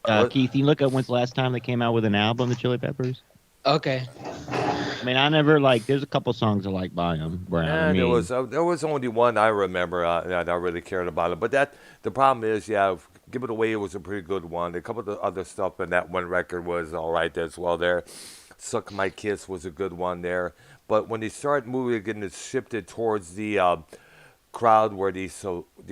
What? Keith, you look up when's the last time they came out with an album, the Chili Peppers. Okay. I mean, I never like. There's a couple songs I like by them. Brad. I Nah, mean, there was only one I remember that I really cared about it. But that the problem is, yeah, Give It Away was a pretty good one. A couple of the other stuff in that one record was all right as well. There, Suck My Kiss was a good one there. But when they start moving again, it shifted towards the crowd where the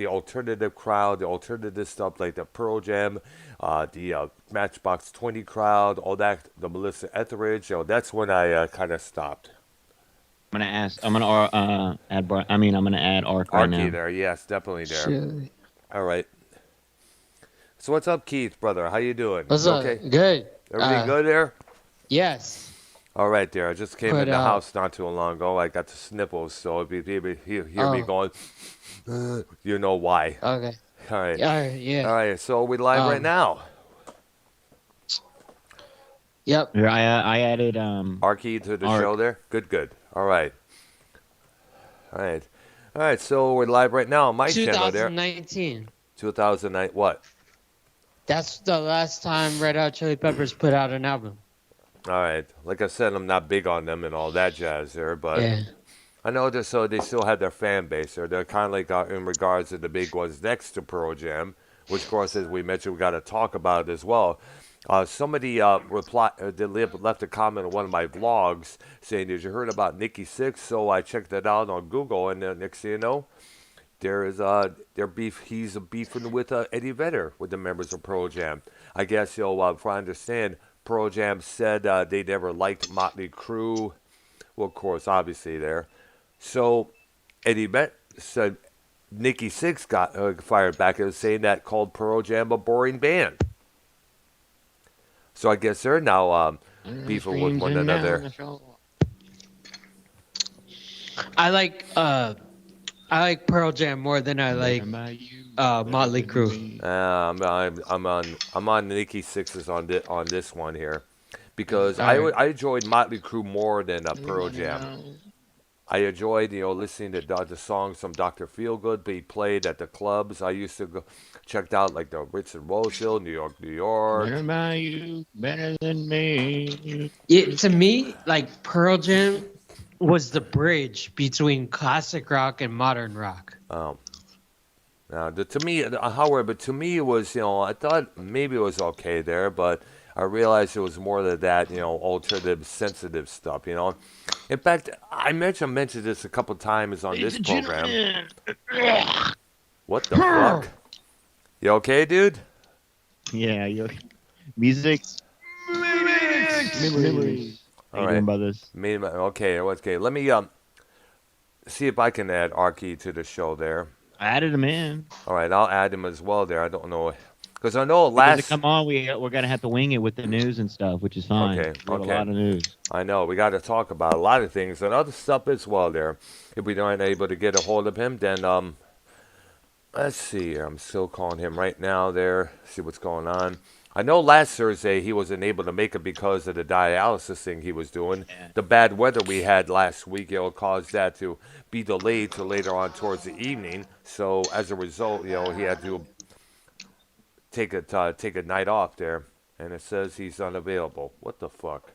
alternative crowd, the alternative stuff like the Pearl Jam, the Matchbox 20 crowd, all that, the Melissa Etheridge. That's when I kind of stopped. I'm gonna ask. I'm gonna add. I'm gonna add Arc right Arky now. there, yes, definitely there. Shit. All right. So what's up, Keith, brother? How you doing? What's You up? okay? Good. Everything good there? Yes. All right, there. I just came But, in the house not too long ago. I got the sniffles, so if you hear me going, you know why. Okay. All right. Yeah. All right. So we live right now. Yep. Here, I added Arky to the Arc. show there. Good. All right. All right. So we're live right now on my channel there. 2019. 2009. What? That's the last time Red Hot Chili Peppers put out an album. All right. Like I said, I'm not big on them and all that jazz there, but Yeah. I know that so they still have their fan base there. They're kind of like in regards to the big ones next to Pearl Jam, which of course, as we mentioned, we got to talk about it as well. Somebody left a comment on one of my vlogs saying, "Did you heard about Nikki Sixx?" So I checked that out on Google, and next thing you know, there is their beef. He's beefing with Eddie Vedder with the members of Pearl Jam. I guess if I understand, Pearl Jam said they never liked Motley Crue. Well, of course, obviously there. So Eddie Vedder said Nikki Sixx got fired back and was saying that called Pearl Jam a boring band. So I guess they're now beefing with one another. I like Pearl Jam more than I like Motley Crue. I'm on Nikki Sixx's on this one here because I enjoyed Motley Crue more than Pearl Jam. I enjoyed, listening to the songs from Dr. Feelgood be played at the clubs. I used to go checked out like the Ritz and Rosehill, New York. Better by you, better than me. To me, like Pearl Jam was the bridge between classic rock and modern rock. To me, it was, I thought maybe it was okay there, but I realized it was more than that, alternative, sensitive stuff, In fact, I mentioned this a couple times on this program. What the fuck? You okay, dude? Yeah, music. Memories. All right. Brothers. Okay. Let me see if I can add Arky to the show there. I added him in. All right, I'll add him as well there. I don't know. Because I know last... Come on, we're going to have to wing it with the news and stuff, which is fine. Okay. A lot of news. I know. We got to talk about a lot of things and other stuff as well there. If we aren't able to get a hold of him, then, let's see. I'm still calling him right now there. See what's going on. I know last Thursday he wasn't able to make it because of the dialysis thing he was doing. Yeah. The bad weather we had last week, caused that to be delayed to later on towards the evening. So as a result, he had to take a night off there, and it says he's unavailable. What the fuck?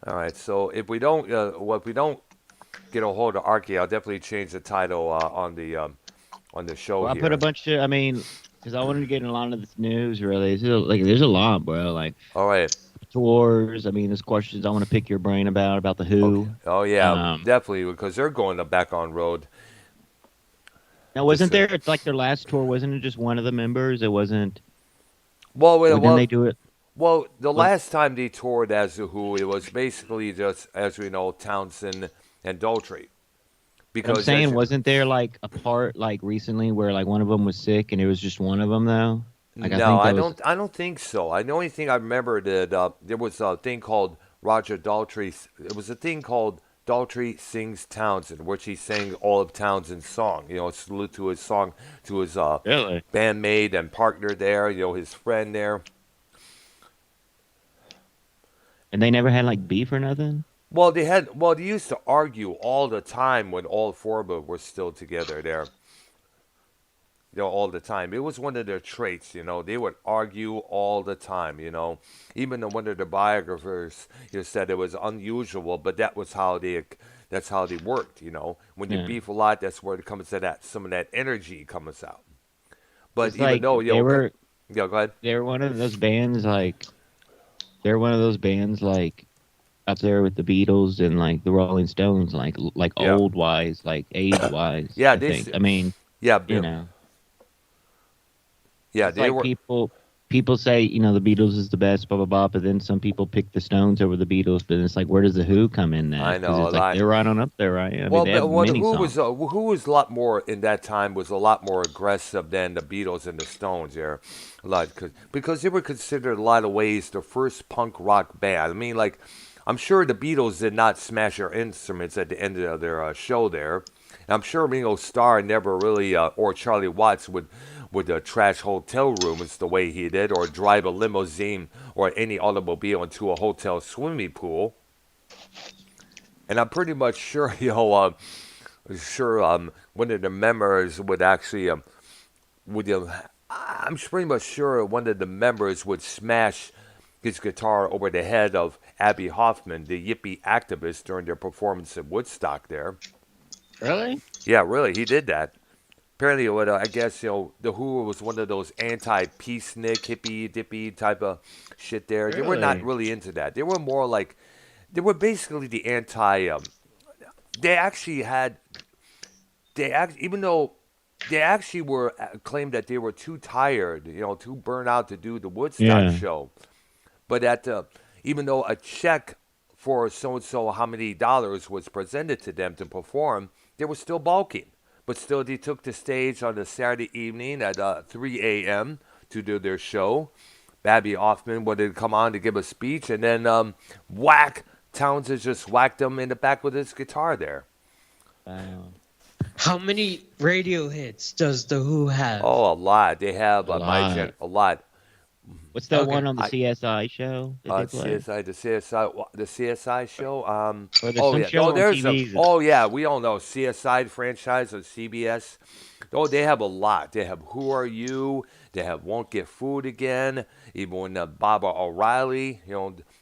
All right, so if we don't get a hold of Arky, I'll definitely change the title on the show. Well, here. I put a bunch of, because I wanted to get in a lot of this news. Really, there's a lot, bro. Like, all right, tours. There's questions I want to pick your brain about the Who. Okay. Oh yeah, definitely, because they're going back on road. Now, wasn't there? It's like their last tour. Wasn't it just one of the members? It wasn't. Well, didn't they do it? Well, the last time they toured as the Who, it was basically just, as we know, Townsend and Daltrey. Because I'm saying, wasn't there like a part like recently where like one of them was sick and it was just one of them though? Like, I don't think so. The only thing I remember that there was a thing called Roger Daltrey. It was a thing called Daltrey Sings Townsend, which he sang all of Townsend's song. Salute to his song, to his bandmate and partner there. His friend there. And they never had like beef or nothing. Well, they used to argue all the time when all four of them were still together there. all the time. It was one of their traits. They would argue all the time. Even one of the biographers said it was unusual, but that's how they worked. When you Yeah. beef a lot, that's where it comes to that some of that energy comes out. But It's even like though they were yeah, go ahead. they were one of those bands like they're one of those bands like up there with the Beatles and like the Rolling Stones, like Yeah, old wise, like age wise. yeah, I think. I mean, yeah, you know, yeah, it's they like were. people say the Beatles is the best, blah blah blah, but then some people pick the Stones over the Beatles. But it's like, where does the Who come in I that? Because know a it's like lot. they're right on up there, right? I mean, Well, they have but what many songs. Who was a lot more in that time was a lot more aggressive than the Beatles and the Stones there, a lot because they were considered a lot of ways the first punk rock band. I mean, like I'm sure the Beatles did not smash their instruments at the end of their show there. And I'm sure Ringo Starr never really or Charlie Watts would trash hotel rooms the way he did, or drive a limousine or any automobile into a hotel swimming pool. And I'm pretty much sure, one of the members would actually would I'm pretty much sure one of the members would smash his guitar over the head of Abby Hoffman, the hippie activist, during their performance at Woodstock there. Really? Yeah, really, he did that. Apparently, I guess the Who was one of those anti-peacenik, hippie dippy type of shit. There, they were not Really? really into that. They were more like they were basically the anti. They actually had even though they actually were claimed that they were too tired, too burnt out to do the Woodstock Yeah. show. But even though a check for so and so how many dollars was presented to them to perform, they were still balking. But still, they took the stage on a Saturday evening at 3 a.m. to do their show. Babby Hoffman would come on to give a speech, and then whack, Townsend just whacked him in the back with his guitar there. Wow. How many radio hits does the Who have? Oh, a lot. They have A lot. a lot. What's that Okay. one on the CSI show that they play? The CSI show. Or there's Oh some yeah, show on there's TV. oh yeah, we all know CSI franchise on CBS. Oh, they have a lot. They have Who Are You? They have Won't Get Food Again. Even when Baba O'Reilly,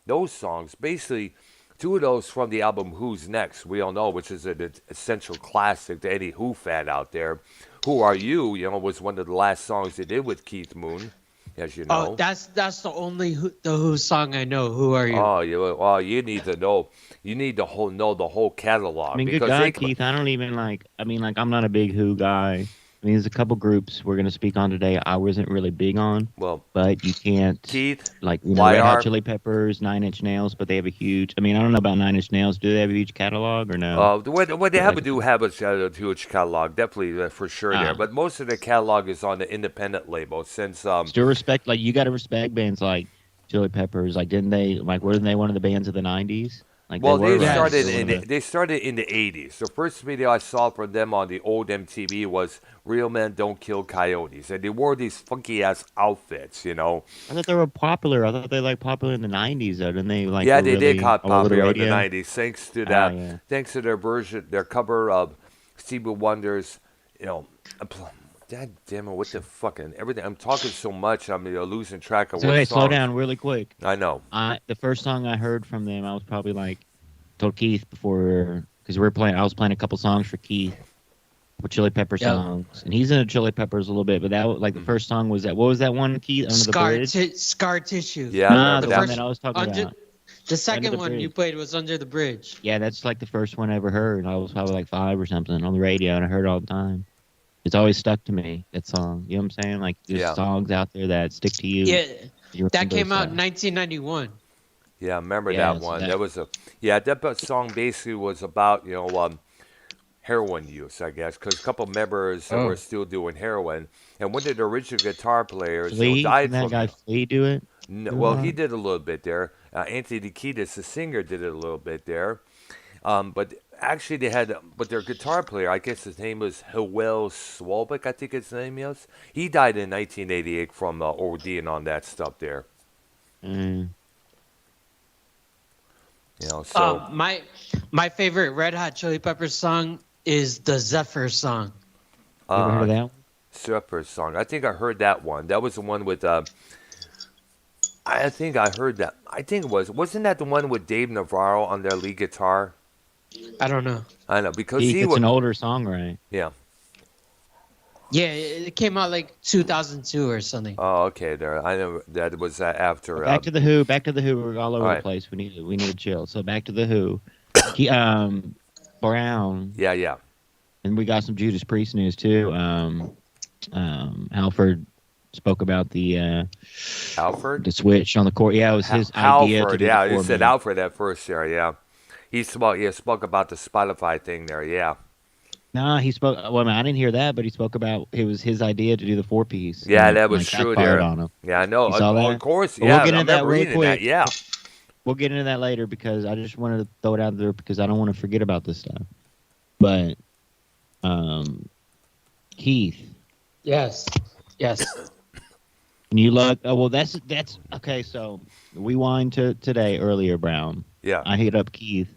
those songs. Basically, two of those from the album Who's Next. We all know, which is an essential classic to any Who fan out there. Who Are You? Was one of the last songs they did with Keith Moon, as you Oh, know. that's the only the Who song I know. Who are you? You need to know. You need to know the whole I catalog mean, good because they God, Keith. I don't even like. I mean, like, I'm not a big Who guy. I mean, there's a couple groups we're gonna speak on today. I wasn't really big on, well, but you can't Keith, like Red Hot YR. Chili Peppers, Nine Inch Nails, but they have a huge. I mean, I don't know about Nine Inch Nails. Do they have a huge catalog or no? What they But like, do have a huge catalog, definitely for sure there. ah, But most of the catalog is on the independent label since still respect. Like, you got to respect bands like Chili Peppers. Like, didn't they? Like, weren't they one of the bands of the '90s? Like, they well, were, right? Like, Yes. they're one of the. they started in the '80s. The first video I saw from them on the old MTV was "Real Men Don't Kill Coyotes," and they wore these funky ass outfits. I thought they were popular. I thought they like popular in the '90s. Though, didn't they? Like, Yeah, were they did really caught all over the popular in the radio. '90s thanks to Ah, that, yeah. thanks to their cover of Stevie Wonder's, you know. God damn it! What the fucking everything? I'm talking so much. I'm losing track of So what hey, slow songs. down really quick. I know. The first song I heard from them, I was probably like told Keith before because we were playing. I was playing a couple songs for Keith, with Chili Pepper Yep. songs, and he's into Chili Peppers a little bit. But that was like the first song was that. What was that one, Keith? Under the Bridge. Scar tissue. Yeah, I Nah, remember the that. one that I was talking Under, about. the second the one you Bridge. played was Under the Bridge. Yeah, that's like the first one I ever heard. I was probably like 5 or something on the radio, and I heard it all the time. It's always stuck to me, that song. You know what I'm saying? Like, there's Yeah. songs out there that stick to you. Yeah, You that remember, came out in so. 1991. Yeah, I remember Yeah, that so one. that- That was that song basically was about heroin use, I guess, because a couple members Oh. were still doing heroin, and one of the original guitar players Flea, died didn't that from guy Flea do it? Well, he did a little bit there. Anthony Kiedis, the singer, did it a little bit there. But actually, but their guitar player, I guess his name was Howell Swalbeck, I think his name is. He died in 1988 from ODing on that stuff there. Mm. So My favorite Red Hot Chili Peppers song is the Zephyr song. You ever heard of that one? Surfer song. I think I heard that one. That was the one with. I think I heard that. I think it was. Wasn't that the one with Dave Navarro on their lead guitar? I don't know. I know because Keith, he it's was. an older song, right? Yeah. Yeah, it came out like 2002 or something. Oh, okay. There. I know that was after. Back to the Who. Back to the Who. We're all over All the right. place. We need to chill. So back to the Who. Brown, Yeah. Yeah. and we got some Judas Priest news too. Halford spoke about the Alfred. switch on the court. Yeah, it was his idea to Alfred. do Yeah, the you four said man. Alfred at first there. Yeah. He spoke. Yeah, spoke about the Spotify thing there. Yeah. No, he spoke. Well, I mean, I didn't hear that, but he spoke about it was his idea to do the four piece. Yeah, that was like, true backfired there. on him. Yeah, I know. You saw that? Of course. But Yeah, we'll get I into that remember real reading that. quick. Yeah. We'll get into that later because I just wanted to throw it out there because I don't want to forget about this stuff. But Keith, Yes. Yes. can you look? Oh, well, that's okay. So we wind to today earlier, Brown. Yeah. I hit up Keith,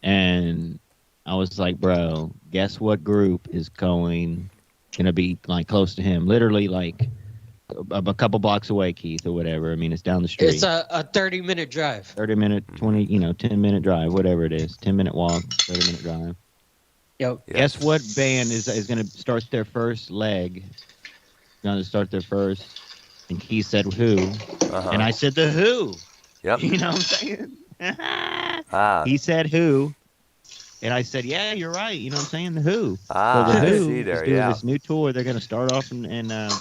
and I was like, "Bro, guess what group is gonna be like close to him? Literally, like a couple blocks away, Keith, or whatever. I mean, it's down the street. It's a 30-minute drive. 30-minute, 20, 10-minute drive, whatever it is. 10-minute walk, 30-minute drive. Yep. Yeah. Guess what band is going to start their first leg? Going to start their first, and Keith said Who, Uh-huh. and I said the Who. Yep. You know what I'm saying? Ah. He said Who, and I said, yeah, you're right. You know what I'm saying? The Who. Ah, So the I Who see is there. doing Yeah. this new tour. They're going to start off and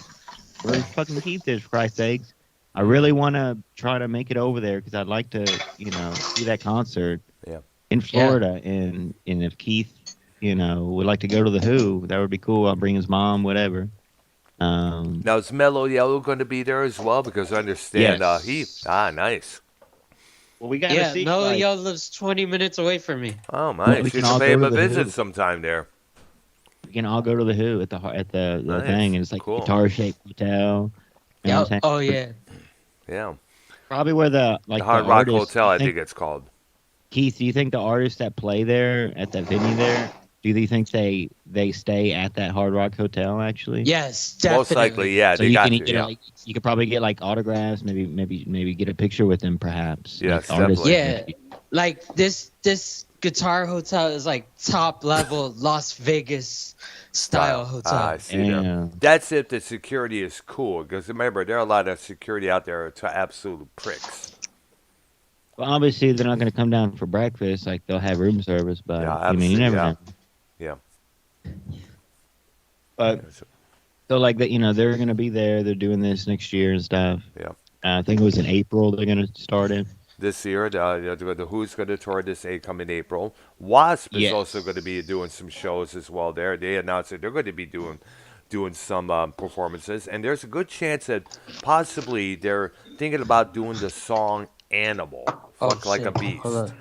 where fucking Keith is, for Christ's sakes. I really want to try to make it over there because I'd like to, see that concert Yeah. in Florida. And if Keith, would like to go to the Who, that would be cool. I'll bring his mom, whatever. Now is Mellow Yellow going to be there as well? Because I understand Yes. nice. Well, we gotta Yeah, see. Mellow like, Yellow lives 20 minutes away from me. Oh my, Well, we you can should all pay him go a to the visit Who. sometime there. we can all go to the Who at the Nice. thing, and it's like Cool. guitar shaped hotel. You know what I'm saying? Oh yeah. Yeah. Probably where the Hard Rock artists, Hotel, I think think it's called. Keith, do you think the artists that play there at that venue there, do you think they stay at that Hard Rock Hotel actually? Yes, definitely. Most likely, yeah. So They you got can to. get Yeah. like you could probably get like autographs, maybe get a picture with them perhaps. Yes, like, artists. definitely. Yeah. Like this guitar hotel is like top level Las Vegas style hotel. Ah, I see there. Yeah. That's if the security is cool. Because remember, there are a lot of security out there to absolute pricks. Well, obviously they're not going to come down for breakfast. Like they'll have room service, but Yeah, I mean you never know. Yeah. But so like that, they're going to be there. They're doing this next year and stuff. Yeah. I think it was in April they're going to start it. This year, the Who's going to tour this come in April. Wasp is Yes. also going to be doing some shows as well. There, they announced that they're going to be doing some performances, and there's a good chance that possibly they're thinking about doing the song "Animal," "Fuck Like a shit. Hold Beast."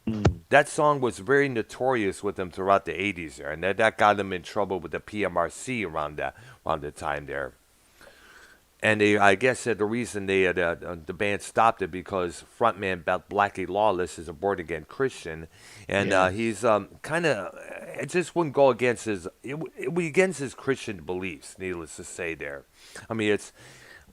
on. That song was very notorious with them throughout the '80s there, and that got them in trouble with the PMRC around the time there. And I guess that the reason the band stopped it because frontman Blackie Lawless is a born again Christian, and he's kind of it just wouldn't go against it would against his Christian beliefs. Needless to say, there. I mean,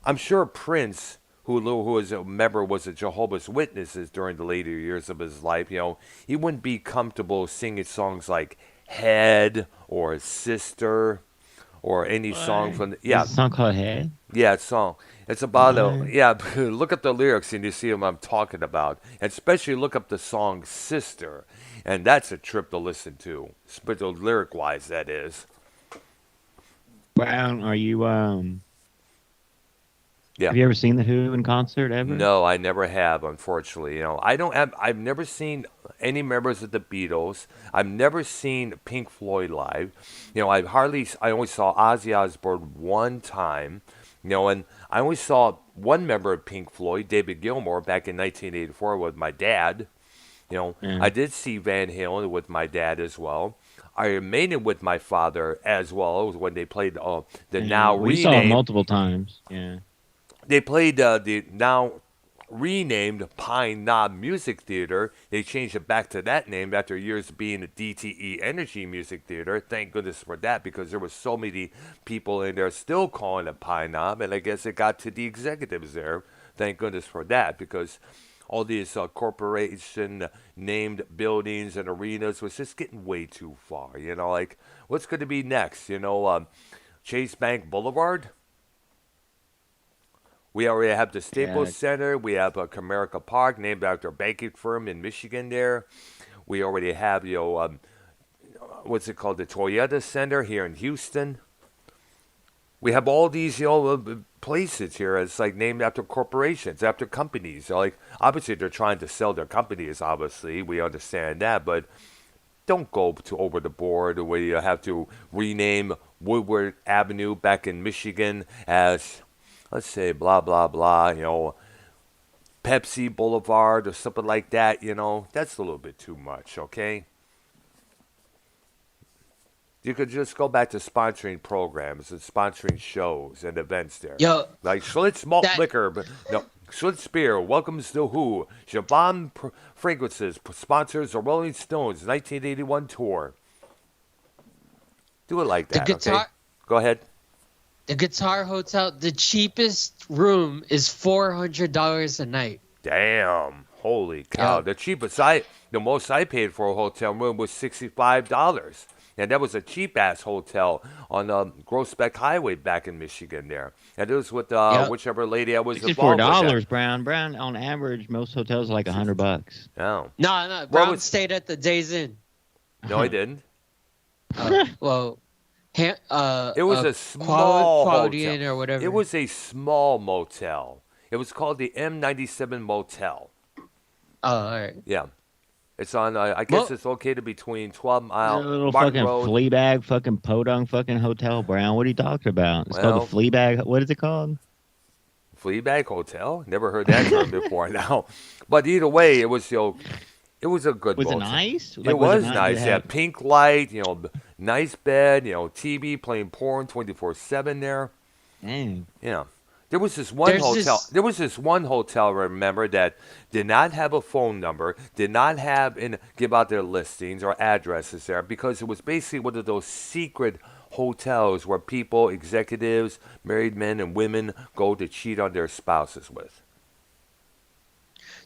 I'm sure Prince, who was a member was a Jehovah's Witnesses during the later years of his life, he wouldn't be comfortable singing songs like "Head" or "Sister." Or any song from There's a song called Head. yeah, it's song. It's about Right. look up the lyrics and you see what I'm talking about. And especially look up the song "Sister," and that's a trip to listen to. But lyric wise, that is. Brown, are you Yeah. have you ever seen the Who in concert ever? No, I never have, unfortunately. I don't have. I've never seen any members of the Beatles. I've never seen Pink Floyd live. I only saw Ozzy Osbourne one time. And I only saw one member of Pink Floyd, David Gilmour, back in 1984 with my dad. I did see Van Halen with my dad as well. Iron Maiden with my father as well. It was when they played the now we saw it renamed. multiple times. Yeah. They played the now renamed Pine Knob Music Theater. They changed it back to that name after years of being the DTE Energy Music Theater. Thank goodness for that, because there were so many people in there still calling it Pine Knob, and I guess it got to the executives there. Thank goodness for that, because all these corporation named buildings and arenas was just getting way too far. Like, what's going to be next? Chase Bank Boulevard? We already have the Staples Center. We have Comerica Park, named after a banking firm in Michigan there. We already have, what's it called? The Toyota Center here in Houston. We have all these, places here. It's like named after corporations, after companies. Like, obviously, they're trying to sell their companies, obviously. We understand that. But don't go to over the board where you have to rename Woodward Avenue back in Michigan as, let's say, blah, blah, blah, Pepsi Boulevard or something like that, That's a little bit too much, okay? You could just go back to sponsoring programs and sponsoring shows and events there. Yo, like Schlitz Malt Liquor, but no, Schlitz Beer welcomes the Who. Siobhan Fragrances sponsors the Rolling Stones 1981 tour. Do it like that, okay? Go ahead. The Guitar Hotel, the cheapest room is $400 a night. Damn. Holy cow. Yeah. The most I paid for a hotel room was $65. And that was a cheap-ass hotel on Groesbeck Highway back in Michigan there. And it was with whichever lady I was involved with. $64, Brown. On average, most hotels are like $100. Oh. No. Brown stayed at the Days Inn. No, I didn't. Well, it was a small Quality hotel. Inn or whatever. It was a small motel. It was called the M97 Motel. Oh, all right. Yeah. It's on, I guess it's located between 12 Mile, a little Martin fucking Road. Fleabag fucking podunk fucking hotel, Brown. What are you talking about? It's called the Fleabag. What is it called? Fleabag Hotel? Never heard that term before now. But either way, it was, it was a good Was motel. it nice? It was nice. Yeah, pink light, nice bed, TV playing porn 24/7 there. Dang. Yeah. There was this one hotel, remember, that did not have a phone number, did not give out their listings or addresses there, because it was basically one of those secret hotels where people, executives, married men and women, go to cheat on their spouses with.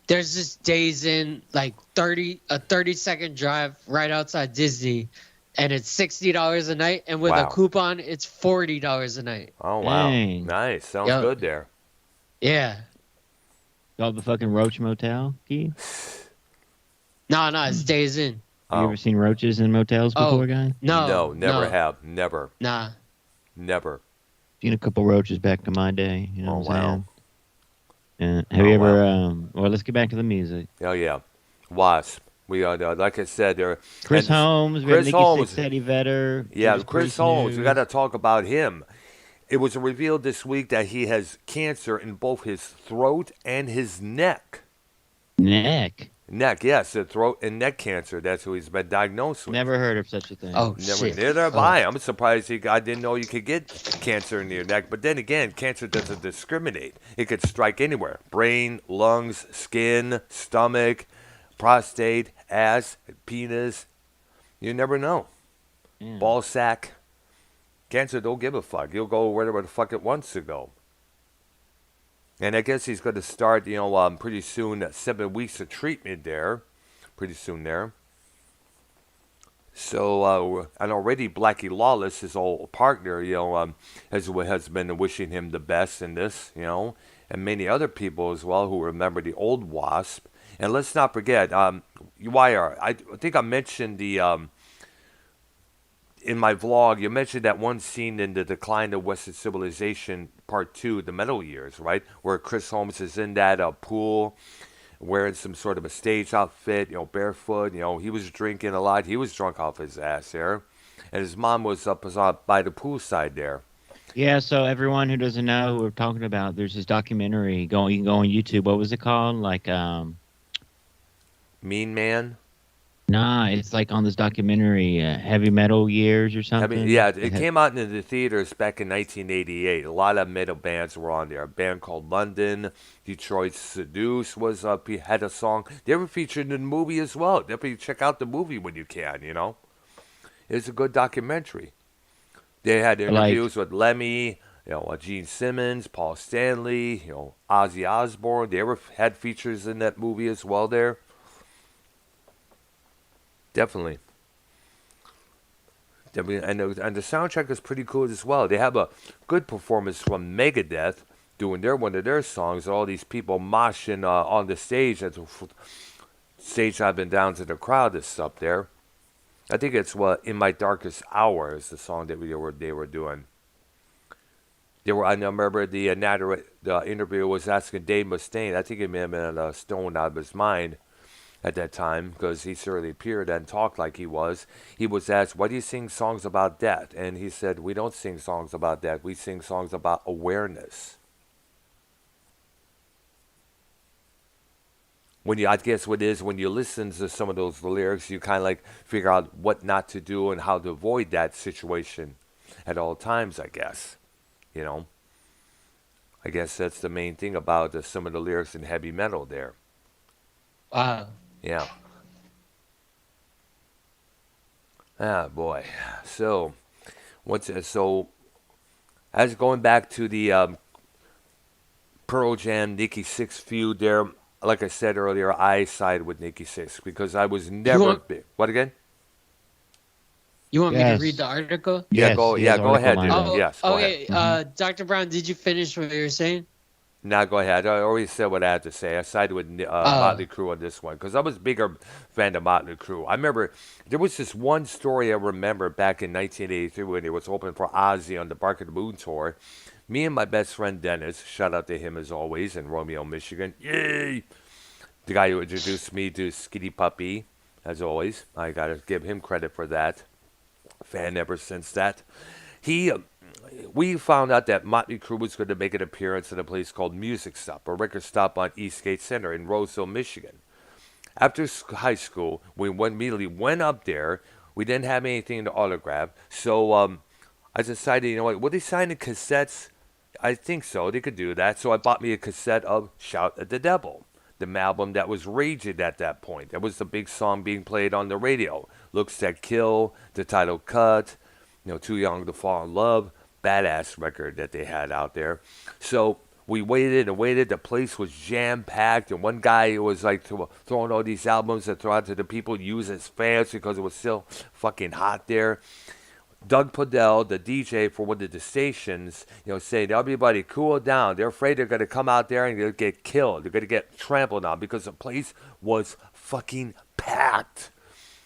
There's this Days Inn, like a 30-second drive right outside Disney, and it's $60 a night, and with a coupon, it's $40 a night. Oh, wow. Dang. Nice. Sounds good there. Yeah. Called the fucking Roach Motel, Keith? No, it's Days Inn. You ever seen roaches in motels before, guy? No, never have. Never. Nah. Never. Seen a couple roaches back in my day. You know what I'm saying? Wow. Have you ever, well, let's get back to the music. Oh, yeah. Wasp. We are, like I said, there. Chris Holmes, Nikki Sixetti Vetter. Yeah, Chris Holmes. We got to talk about him. It was revealed this week that he has cancer in both his throat and his neck. Neck, yes, the throat and neck cancer. That's who he's been diagnosed with. Never heard of such a thing. Oh, shit. Neither have I. I'm surprised I didn't know you could get cancer in your neck. But then again, cancer doesn't discriminate. It could strike anywhere: brain, lungs, skin, stomach, prostate, ass, penis. You never know. Yeah. Ball sack. Cancer don't give a fuck. You'll go wherever the fuck it wants to go. And I guess he's going to start, pretty soon, 7 weeks of treatment there. Pretty soon there. So, and already Blackie Lawless, his old partner, has been wishing him the best in this, and many other people as well who remember the old Wasp. And let's not forget, YR, I think I mentioned in my vlog, you mentioned that one scene in The Decline of Western Civilization Part 2, The Metal Years, right? Where Chris Holmes is in that pool wearing some sort of a stage outfit, barefoot. He was drinking a lot. He was drunk off his ass there. And his mom was up by the poolside there. Yeah, so everyone who doesn't know who we're talking about, there's this documentary. You can go on YouTube. What was it called? Like, Mean Man? Nah, it's like on this documentary, Heavy Metal Years or I mean, something. yeah, it came out in the theaters back in 1988. A lot of metal bands were on there. A band called London, Detroit Seduce was had a song. They were featured in the movie as well. Definitely check out the movie when you can. It's a good documentary. They had Like, interviews with Lemmy, Gene Simmons, Paul Stanley, Ozzy Osbourne. They were had features in that movie as well. There, definitely. And the soundtrack is pretty cool as well. They have a good performance from Megadeth doing one of their songs. All these people moshing on the stage. That's the stage I've been down to the crowd that's up there. I think it's "In My Darkest Hour" is the song that they were doing. I remember the interviewer was asking Dave Mustaine. I think he may have been stoned out of his mind at that time because he certainly appeared and talked like he was. He was asked, "Why do you sing songs about death?" And he said, "We don't sing songs about death. We sing songs about awareness." I guess what it is when you listen to some of those lyrics, you kind of like figure out what not to do and how to avoid that situation at all times. I guess, you know. I guess that's the main thing about some of the lyrics in heavy metal there. Wow. Yeah. Ah, boy. So, as going back to the Pearl Jam Nikki Sixx feud there, like I said earlier, I side with Nikki Sixx because I was You never want big. What again? you want me to read yes, the article? yes, he has Go article ahead, lined dude. up. Oh, Yes, go ahead. okay. Hmm. Dr. Brown, did you finish what you were saying? Now go ahead. I already said what I had to say. I sided with Uh, Motley Crue on this one because I was a bigger fan of Motley Crue. I remember there was this one story I remember back in 1983 when it was open for Ozzy on the Bark of the Moon tour. Me and my best friend Dennis, shout out to him as always in Romeo, Michigan. Yay! The guy who introduced me to Skinny Puppy, as always. I gotta give him credit for that. Fan ever since that. He we found out that Motley Crue was going to make an appearance at a place called Music Stop, a record stop on Eastgate Center in Roseville, Michigan. After high school, immediately went up there. We didn't have anything to autograph, so I decided, you know what? Would they sign the cassettes? I think so. They could do that. So I bought me a cassette of "Shout at the Devil," the album that was raging at that point. That was the big song being played on the radio. "Looks That Kill," the title cut, "Too Young to Fall in Love." Badass record that they had out there. So we waited and waited. The place was jam packed, and one guy was like throwing all these albums that throw out to the people use as fans because it was still fucking hot there. Doug Podell, the DJ for one of the stations, saying, "Everybody cool down. They're afraid they're going to come out there and they'll get killed. They're going to get trampled on because the place was fucking packed."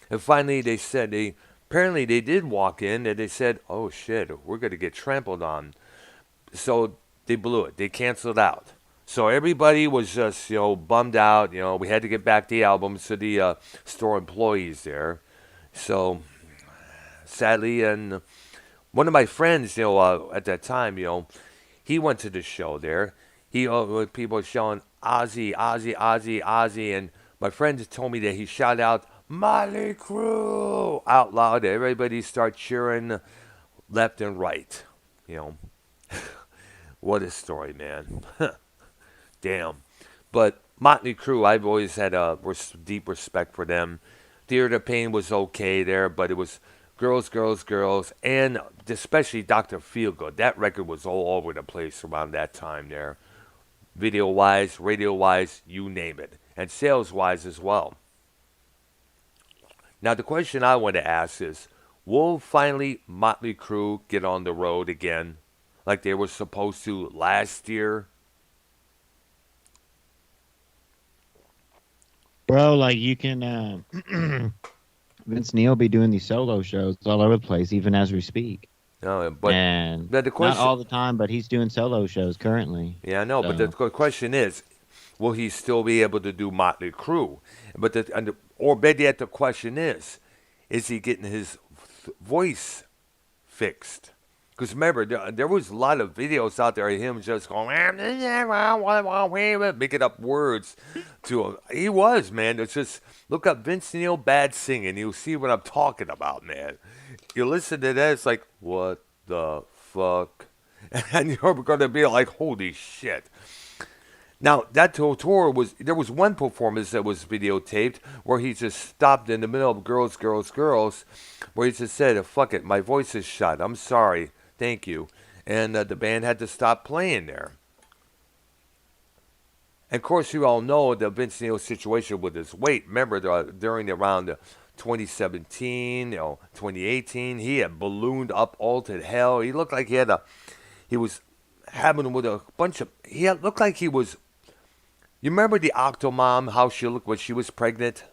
And finally, apparently they did walk in and they said, "Oh shit, we're going to get trampled on." So they blew it. They canceled out. So everybody was just, bummed out. We had to get back the albums to the store employees there. So sadly, and one of my friends, at that time, he went to the show there. People were showing Ozzy, Ozzy, Ozzy, Ozzy, and my friend told me that he shouted out "Motley Crue" out loud. Everybody started cheering left and right. You know, what a story, man. Damn. But Motley Crue, I've always had a deep respect for them. Theater of Pain was okay there, but it was Girls, Girls, Girls, and especially Dr. Feelgood. That record was all over the place around that time there. Video-wise, radio-wise, you name it. And sales-wise as well. Now, the question I want to ask is, will finally Motley Crue get on the road again like they were supposed to last year? Bro, like you can Vince Neil be doing these solo shows all over the place, even as we speak. No, but And the question, not all the time, but he's doing solo shows currently. yeah, I know, but So, the question is, will he still be able to do Motley Crue? Or better yet, the question is he getting his voice fixed? Because remember, there was a lot of videos out there of him just going, making up words to him. He was, man. It's just, look up Vince Neil bad singing. You'll see what I'm talking about, man. You listen to that, it's like, what the fuck? And you're going to be like, holy shit. Now, that tour there was one performance that was videotaped where he just stopped in the middle of Girls, Girls, Girls, where he just said, fuck it, my voice is shut. I'm sorry. Thank you. And the band had to stop playing there. And of course, you all know the Vince Neil situation with his weight. Remember, during around 2017, 2018, he had ballooned up all to hell. He looked like he was having with a bunch of, looked like he was, you remember the Octomom, how she looked when she was pregnant?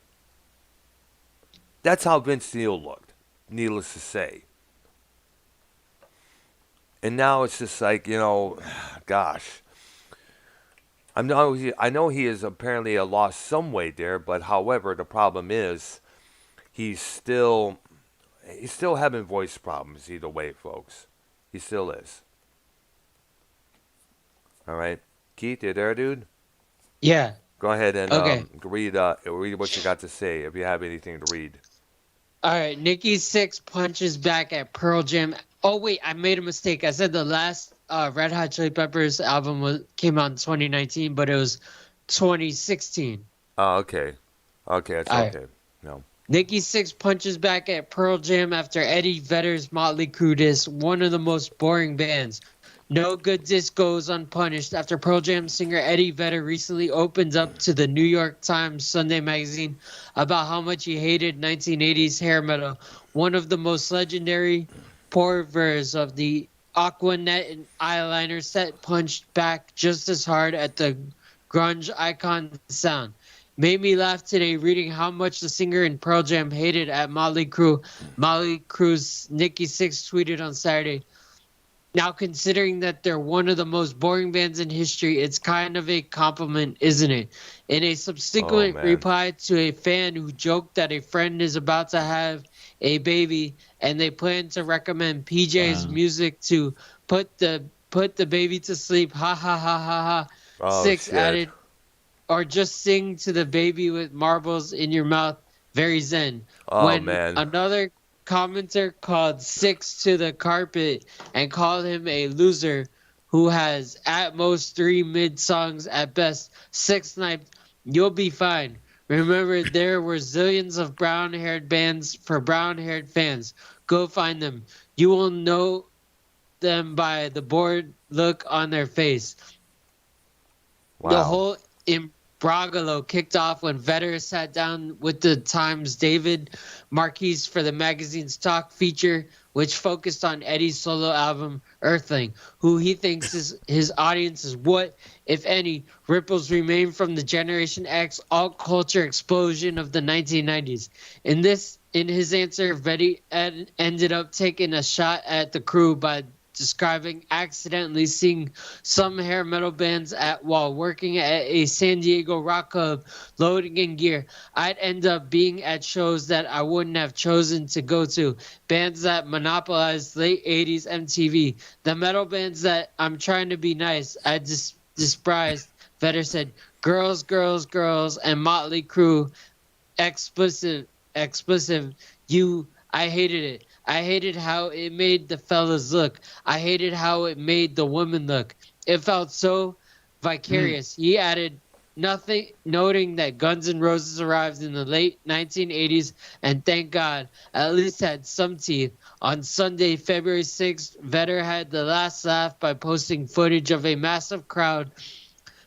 That's how Vince Neil looked, needless to say. And now it's just like, gosh. I know he is apparently lost some weight there, but however, the problem is he's still having voice problems either way, folks. He still is. All right. Keith, you there, dude? Yeah. Go ahead and Okay. read what you got to say if you have anything to read. All right. Nikki Sixx punches back at Pearl Jam. Oh, wait. I made a mistake. I said the last Red Hot Chili Peppers album came out in 2019, but it was 2016. Oh, okay. Okay, that's All okay. right. No. Nikki Sixx punches back at Pearl Jam after Eddie Vedder's Motley Crue diss, one of the most boring bands. No good diss goes unpunished after Pearl Jam singer Eddie Vedder recently opened up to the New York Times Sunday magazine about how much he hated 1980s hair metal. One of the most legendary pervers of the Aquanet and eyeliner set punched back just as hard at the grunge icon sound. Made me laugh today reading how much the singer in Pearl Jam hated at Motley Crue. Motley Crue's Nikki Sixx tweeted on Saturday, "Now, considering that they're one of the most boring bands in history, it's kind of a compliment, isn't it?" In a subsequent reply to a fan who joked that a friend is about to have a baby and they plan to recommend PJ's music to put the baby to sleep, ha ha ha ha ha. Sixx added, "Or just sing to the baby with marbles in your mouth, very zen." Another commenter called Sixx to the carpet and called him a loser who has at most 3 mid songs at best. Sixx sniped, "You'll be fine. Remember, there were zillions of brown-haired bands for brown-haired fans. Go find them. You will know them by the bored look on their face." Wow. The whole imbroglio kicked off when Vedder sat down with the Times' David Marquis for the magazine's talk feature, which focused on Eddie's solo album, Earthling, who he thinks his audience is what, if any, ripples remain from the Generation X alt culture explosion of the 1990s. In his answer, Vedder ended up taking a shot at the crew by describing accidentally seeing some hair metal bands while working at a San Diego rock club loading in gear. I'd end up being at shows that I wouldn't have chosen to go to. Bands that monopolized late 80s MTV. The metal bands that I'm trying to be nice, I despised. Vedder said, "Girls, girls, girls," and Motley Crue, explicit. I hated it. I hated how it made the fellas look. I hated how it made the women look. It felt so vicarious. He added, noting that Guns N' Roses arrived in the late 1980s and thank God at least had some teeth. On Sunday, February 6th, Vedder had the last laugh by posting footage of a massive crowd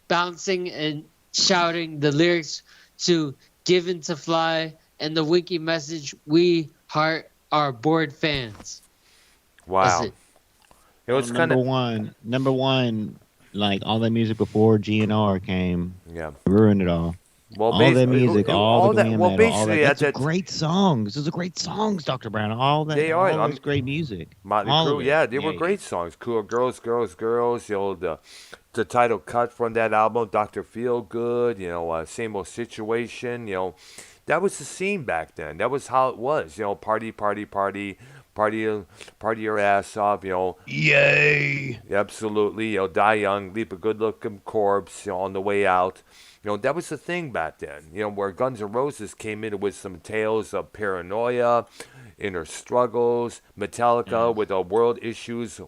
bouncing and shouting the lyrics to Given to Fly and the winky message, "We heart our bored fans." Wow. It was number one, like all that music before GNR came, ruined it all. Well, all that music, all the glam metal, all that. That's great songs. Those are great songs, Dr. Brown. All that. They are. All great music. Motley Crue, they were great songs. Cool Girls, Girls, Girls. The title cut from that album, Dr. Feelgood. Same Old Situation. That was the scene back then. That was how it was. Party, party, party. party your ass off, Yay! absolutely, die young, leave a good-looking corpse, on the way out. That was the thing back then, where Guns N' Roses came in with some tales of paranoia, inner struggles, Metallica Yes. with world issues,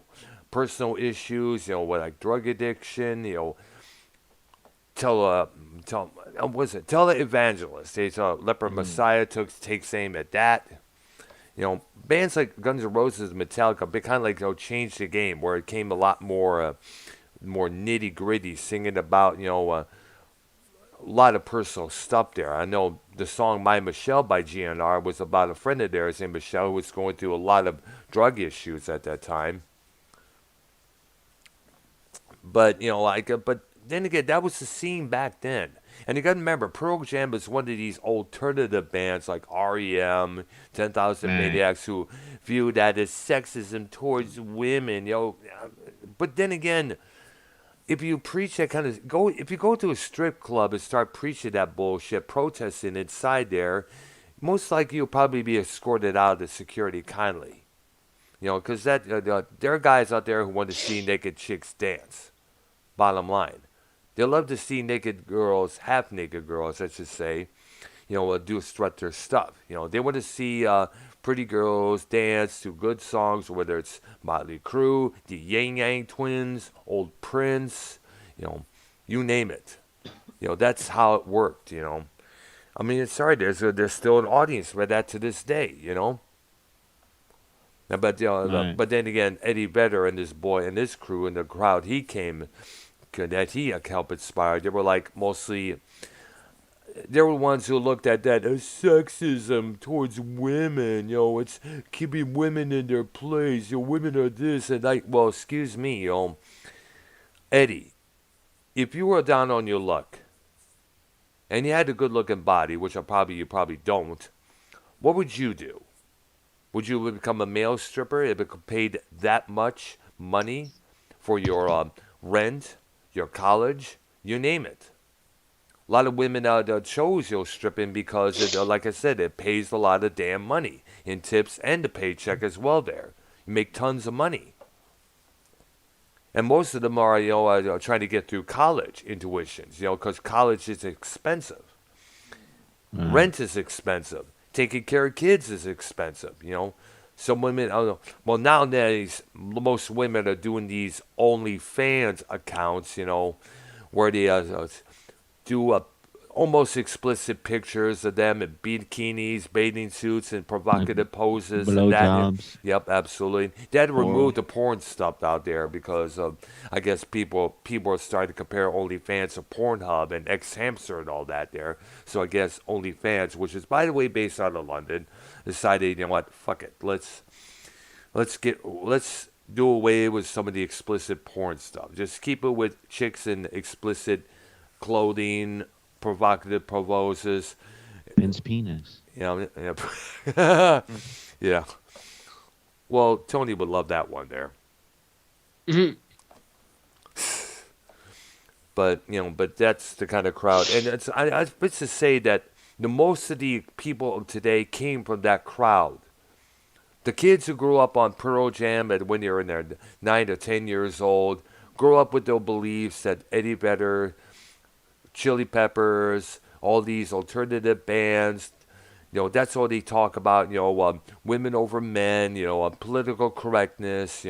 personal issues, with like drug addiction, tell was it tell the evangelist? It's Leper Messiah takes aim at that. Bands like Guns N' Roses, and Metallica, they kind of like changed the game where it came a lot more nitty gritty, singing about a lot of personal stuff there. I know the song "My Michelle" by GNR was about a friend of theirs named Michelle who was going through a lot of drug issues at that time. But but then again, that was the scene back then. And you got to remember, Pearl Jam was one of these alternative bands like REM, 10,000 Right. Maniacs, who view that as sexism towards women. But then again, if you preach that kind of if you go to a strip club and start preaching that bullshit, protesting inside there, most likely you'll probably be escorted out of the security kindly. Because there are guys out there who want to see naked chicks dance. Bottom line, they love to see naked girls, half naked girls, I should say, do strut their stuff. They want to see pretty girls dance to good songs, whether it's Motley Crue, the Yang Yang Twins, Old Prince, you name it. That's how it worked. I mean, it's sorry, there's still an audience for that to this day. But Right. but then again, Eddie Vedder and this boy and this crew and the crowd that he helped inspire, they were like mostly they were ones who looked at that as sexism towards women. It's keeping women in their place. Women are this and like. Well, excuse me, Eddie. If you were down on your luck and you had a good-looking body, which you probably don't, what would you do? Would you become a male stripper if it paid that much money for your rent, your college, you name it? A lot of women chose stripping because, like I said, it pays a lot of damn money in tips and the paycheck as well there. You make tons of money. And most of them are, trying to get through college intuitions, because college is expensive. Rent is expensive. Taking care of kids is expensive, Some women, I don't know. Well, nowadays, most women are doing these OnlyFans accounts, where they do almost explicit pictures of them in bikinis, bathing suits, and provocative poses and that. Blowjobs. Yep, absolutely. They had to Or remove the porn stuff out there because I guess people are starting to compare OnlyFans to Pornhub and X Hamster and all that there. So I guess OnlyFans, which is by the way based out of London, decided, what, fuck it, let's do away with some of the explicit porn stuff. Just keep it with chicks in explicit clothing, provocative poses. Vince penis. Yeah. Yeah. Well, Tony would love that one there. Mhm. But that's the kind of crowd, and I was to say that the most of the people of today came from that crowd. The kids who grew up on Pearl Jam and when they were in their 9 or 10 years old, grew up with their beliefs that Eddie Vedder, Chili Peppers, all these alternative bands, that's all they talk about, women over men, political correctness,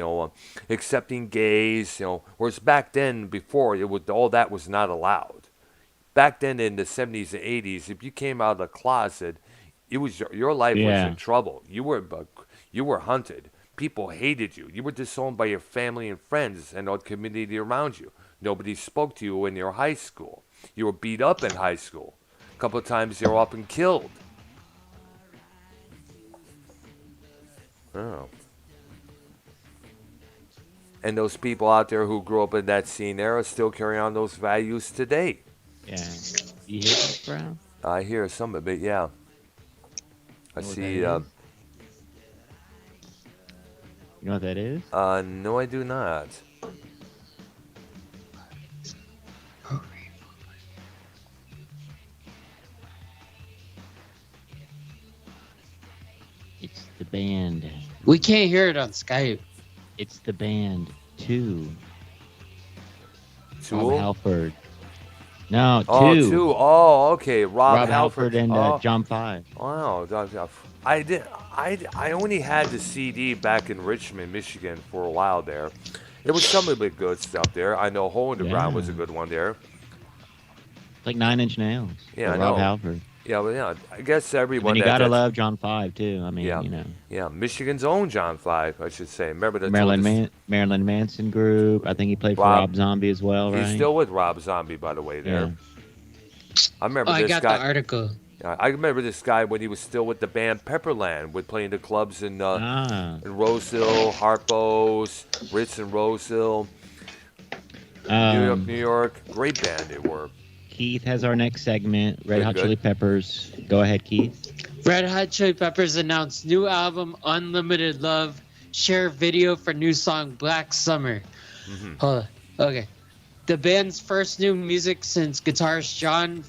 accepting gays, whereas back then, before, all that was not allowed. Back then in the 70s and 80s, if you came out of the closet, it was your life was in trouble. You were hunted. People hated you. You were disowned by your family and friends and the community around you. Nobody spoke to you in your high school. You were beat up in high school. A couple of times you were often killed. Oh. And those people out there who grew up in that scene era still carry on those values today. Yeah. You hear that, Brown? I hear some of it, yeah. I Know what see. that is? You know what that is? No, I do not. It's the band We can't hear it on Skype. It's the band Two. Rob Tool? Halford. No, Oh, Two. two. Oh, okay. Rob Rob Halford. Halford and Oh, John 5. wow. I did. I only had the CD back in Richmond, Michigan, for a while there. It was some of the good stuff there. I know Hole in the Ground was a Yeah. good one there. It's like Nine Inch Nails. Yeah, But I Rob know. Halford. Yeah, but yeah, I guess And everyone then you that gotta that's love John 5 too. I mean, yeah, you know. yeah. Michigan's own John Five, I should say. Remember the told Marilyn us Marilyn Manson group. I think he played for Rob. Rob Zombie as well, He's right? still with Rob Zombie, by the way. Yeah. There, I Oh, remember I this got the guy. article. I remember this guy when he was still with the band Pepperland, with playing the clubs Ah. in Roseville, Harpo's, Ritz and Roseville, New York, Um, New York. Great band they were. Keith has our next segment. Red Good, Hot good. Chili Peppers. Go ahead, Keith. Red Hot Chili Peppers announced new album Unlimited Love. Share video for new song Black Summer. Hmm. Hold on. Okay. The band's first new music since guitarist John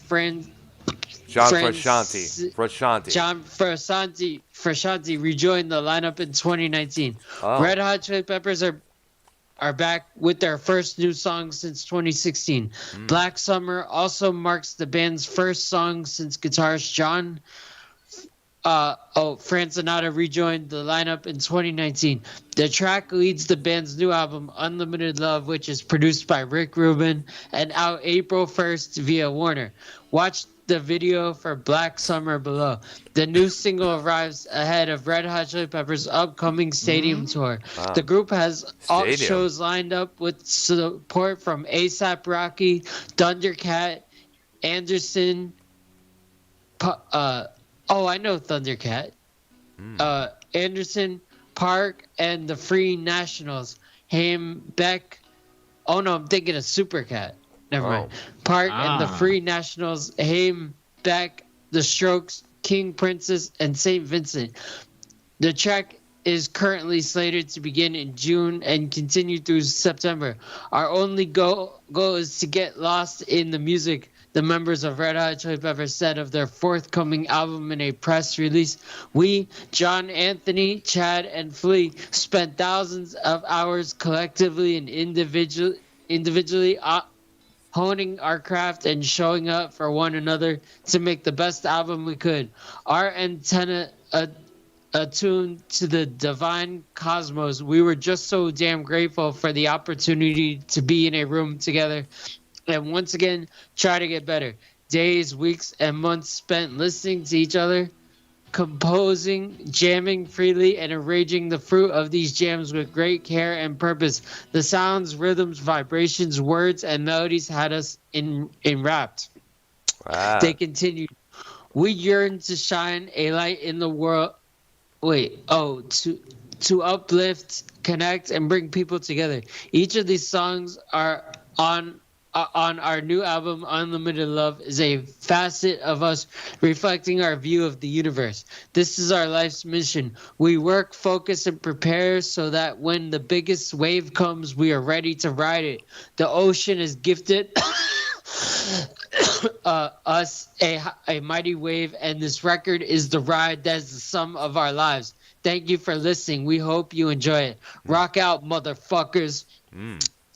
Frusciante rejoined the lineup in 2019. Oh, Red Hot Chili Peppers are back with their first new song since 2016. Black Summer also marks the band's first song since guitarist Frank Sinatra rejoined the lineup in 2019. The track leads the band's new album, Unlimited Love, which is produced by Rick Rubin and out April 1st via Warner. Watch the video for Black Summer below. The new single arrives ahead of Red Hot Chili Peppers' upcoming stadium tour. wow. The group has all Stadium. shows lined up with support from A$AP Rocky, Thundercat, Anderson, I know Thundercat. Anderson, Park, and the Free Nationals. Haim, Beck. Oh no, I'm thinking of Supercat. Never mind. Park and the Free Nationals. Haim, Beck, The Strokes, King Princess, and St. Vincent. The track is currently slated to begin in June and continue through September. Our only goal is to get lost in the music, the members of Red Hot Chili Peppers said of their forthcoming album in a press release. We, John, Anthony, Chad, and Flea, spent thousands of hours collectively and individually honing our craft and showing up for one another to make the best album we could. Our antenna attuned to the divine cosmos. We were just so damn grateful for the opportunity to be in a room together and once again try to get better. Days, weeks, and months spent listening to each other, composing, jamming freely, and arranging the fruit of these jams with great care and purpose. The sounds, rhythms, vibrations, words, and melodies had us enwrapped. Wow. They continued. We yearn to shine a light in the world. To uplift, connect, and bring people together. Each of these songs are on our new album, Unlimited Love, is a facet of us reflecting our view of the universe. This is our life's mission. We work, focus, and prepare so that when the biggest wave comes, we are ready to ride it. The ocean has gifted us a mighty wave, and this record is the ride that is the sum of our lives. Thank you for listening. We hope you enjoy it. Rock out, motherfuckers.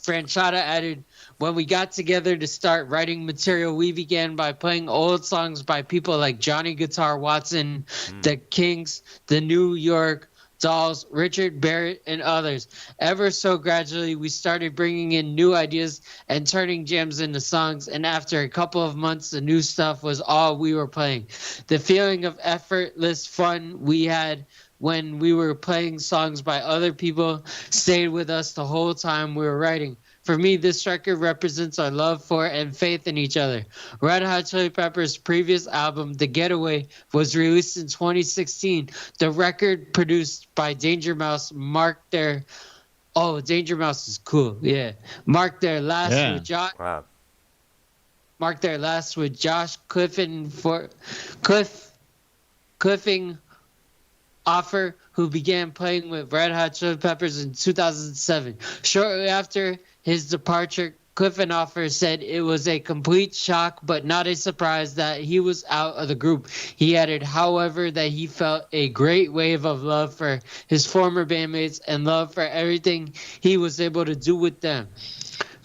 Franchetta added, when we got together to start writing material, we began by playing old songs by people like Johnny Guitar Watson, The Kinks, The New York Dolls, Richard Barrett, and others. Ever so gradually, we started bringing in new ideas and turning jams into songs, and after a couple of months, the new stuff was all we were playing. The feeling of effortless fun we had when we were playing songs by other people stayed with us the whole time we were writing. For me, this record represents our love for and faith in each other. Red Hot Chili Peppers' previous album, The Getaway, was released in 2016. The record produced by Danger Mouse marked their... Oh, Danger Mouse is cool, yeah. Marked their last with Josh... Wow. Marked their last with Josh Cliffing Offer, who began playing with Red Hot Chili Peppers in 2007. Shortly after his departure, Cliffenoffer said it was a complete shock, but not a surprise that he was out of the group. He added, however, that he felt a great wave of love for his former bandmates and love for everything he was able to do with them.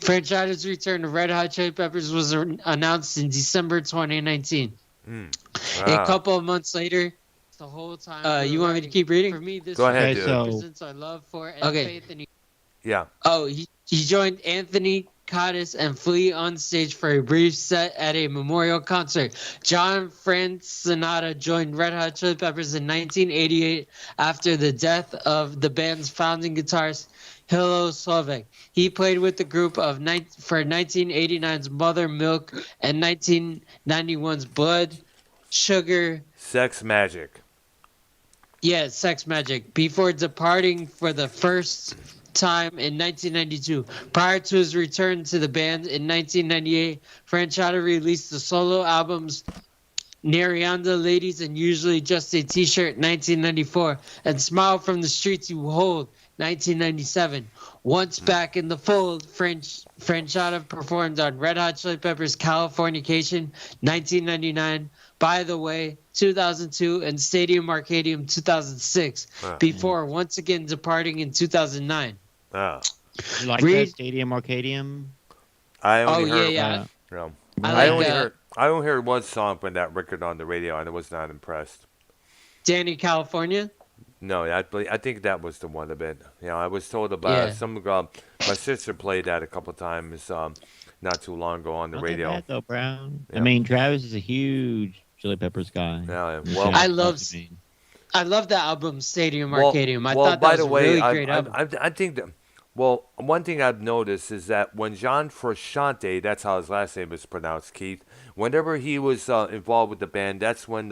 Franchise's return to Red Hot Chili Peppers was announced in December 2019. A couple of months later, the whole time. You want me to keep reading? For me, this Go ahead, Okay, dude. so represents our love for and faith in. Yeah. Oh, he joined Anthony Cottis and Flea on stage for a brief set at a memorial concert. John Francinata joined Red Hot Chili Peppers in 1988 after the death of the band's founding guitarist Hilo Slovak. He played with the group for 1989's Mother Milk and 1991's Blood, Sugar, Sex Magic. Yeah, Sex Magic, before departing for the first time in 1992. Prior to his return to the band in 1998, Franchata released the solo albums Narianda Ladies and Usually Just a T-Shirt 1994 and Smile from the Streets You Hold 1997. Once back in the fold, Franchata performed on Red Hot Chili Peppers' Californication 1999, By the Way 2002, and Stadium Arcadium 2006, before once again departing in 2009. Oh. you like Reed- that Stadium Arcadium? I only heard. yeah. No. I I only heard one song from that record on the radio, and I was not impressed. Danny California. No, I think that was the one a bit. I was told about my sister played that a couple times not too long ago on the Not radio. that bad, though, Brown. Yeah. I mean, Travis is a huge Chili Peppers guy. Yeah, You well, can't I love- fuck with me. I love the album Stadium Arcadium. I well, thought by that was the a way, really great album. I think that. Well, one thing I've noticed is that when John Frusciante, that's how his last name is pronounced, Keith. Whenever he was involved with the band, that's when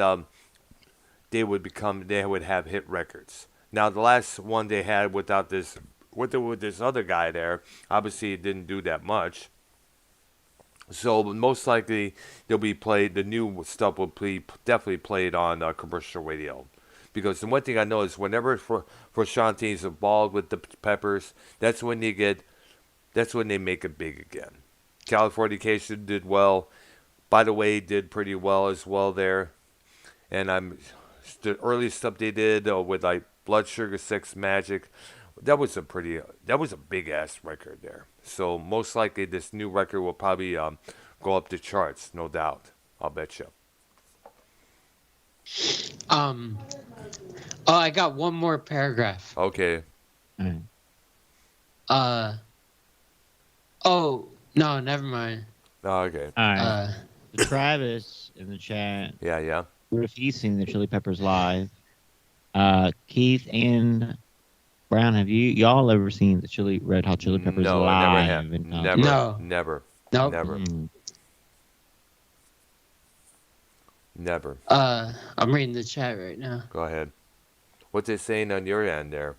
they would have hit records. Now, the last one they had with this other guy there, obviously it didn't do that much. So most likely the new stuff will be definitely played on commercial radio. Because the one thing I know is whenever Frusciante is involved with the Peppers, that's when they make it big again. Californication did well. By the Way did pretty well as well there. And the early stuff they did with like Blood Sugar Sex Magic, that was a big ass record there. So most likely this new record will probably go up the charts, no doubt. I'll bet you. Oh, I got one more paragraph. Okay. All Oh, no, never mind. Oh, okay. right. So Travis in the chat, Yeah. if he's seen the Chili Peppers live. Keith and Brown, have y'all ever seen the Red Hot Chili Peppers No, live? I never have. in Never. No. Never. Nope. Never. Mm. Never. I'm reading the chat right now. Go ahead. What's it saying on your end there?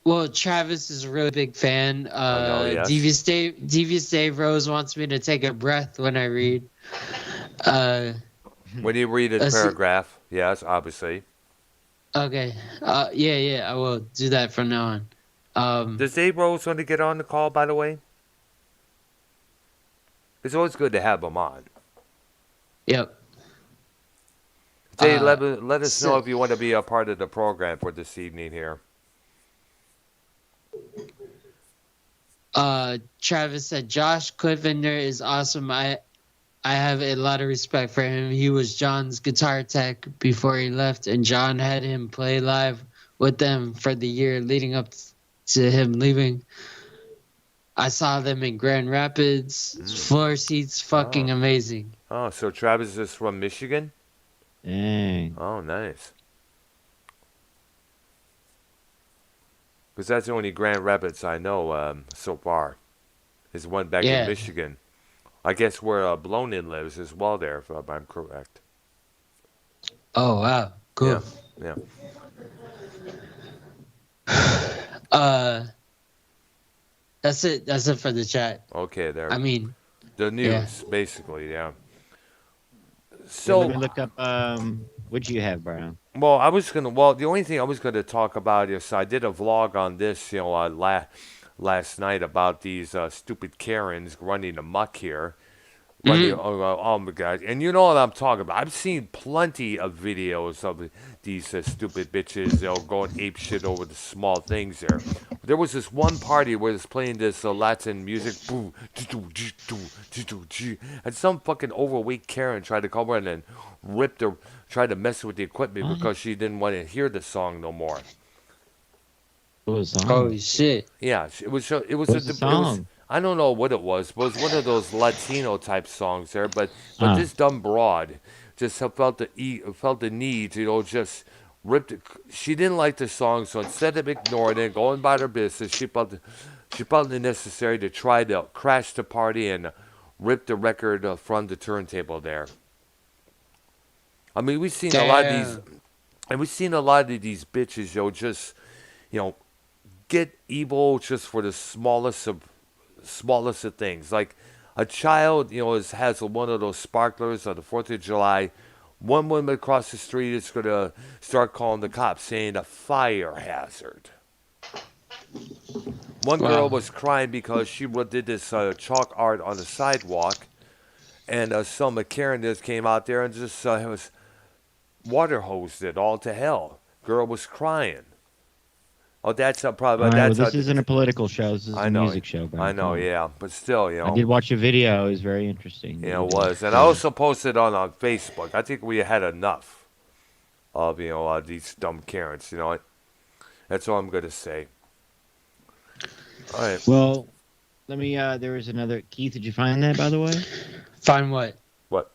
Well, Travis is a really big fan. yes. Devious Dave Rose wants me to take a breath when I read. When you read a Let's see. paragraph, yes, obviously. Okay. Yeah, I will do that from now on. Does Dave Rose want to get on the call, by the way? It's always good to have him on. Yep. Dave, let us know if you want to be a part of the program for this evening here. Travis said Josh Cliffender is awesome. I have a lot of respect for him. He was John's guitar tech before he left, and John had him play live with them for the year leading up to him leaving. I saw them in Grand Rapids. Floor seats, fucking amazing. Oh, so Travis is from Michigan? Dang. Oh, nice. Because that's the only Grand Rapids I know so far. Is one back in Michigan. I guess where Blonin lives as well there, if I'm correct. Oh, wow. Cool. Yeah. That's it. That's it for the chat. Okay, there. I mean, the news, basically, yeah. So let So, me look up. What do you have, Brown? Well, I was gonna. Well, the only thing I was gonna talk about is I did a vlog on this, last night about these stupid Karens running amok here. Running, Mm. oh my God! And you know what I'm talking about. I've seen plenty of videos of these stupid bitches, going ape shit over the small things there. There was this one party where it's playing this Latin music, boo, and some fucking overweight Karen tried to come in and tried to mess with the equipment What? because she didn't want to hear the song no more. What was the song? Holy shit. Yeah, What was the song? I don't know what it was, but it was one of those Latino type songs there. But Ah, this dumb broad just felt the need to just ripped. She didn't like the song, so instead of ignoring it, going about her business, she felt it necessary to try to crash the party and rip the record from the turntable there. I mean, we've seen a lot of these, Damn. and we've seen a lot of these bitches, just you know get evil just for the smallest of things. Like a child, has one of those sparklers on the 4th of July. One woman across the street is going to start calling the cops, saying a fire hazard. One girl Wow. was crying because she did this chalk art on the sidewalk, and some Karen just came out there and just was water hosed it all to hell. Girl was crying. Oh, that's a all problem. right. Well, That's this a. isn't a political show. This is I a know, music show, I bro. Come know, on. yeah, but still, I did watch a video. It was very interesting. It was, and I also posted on Facebook. I think we had enough of these dumb Karens. You know what? That's all I'm gonna say. All right, Well, let me. There was another. Keith, did you find that, by the way? Find what? what?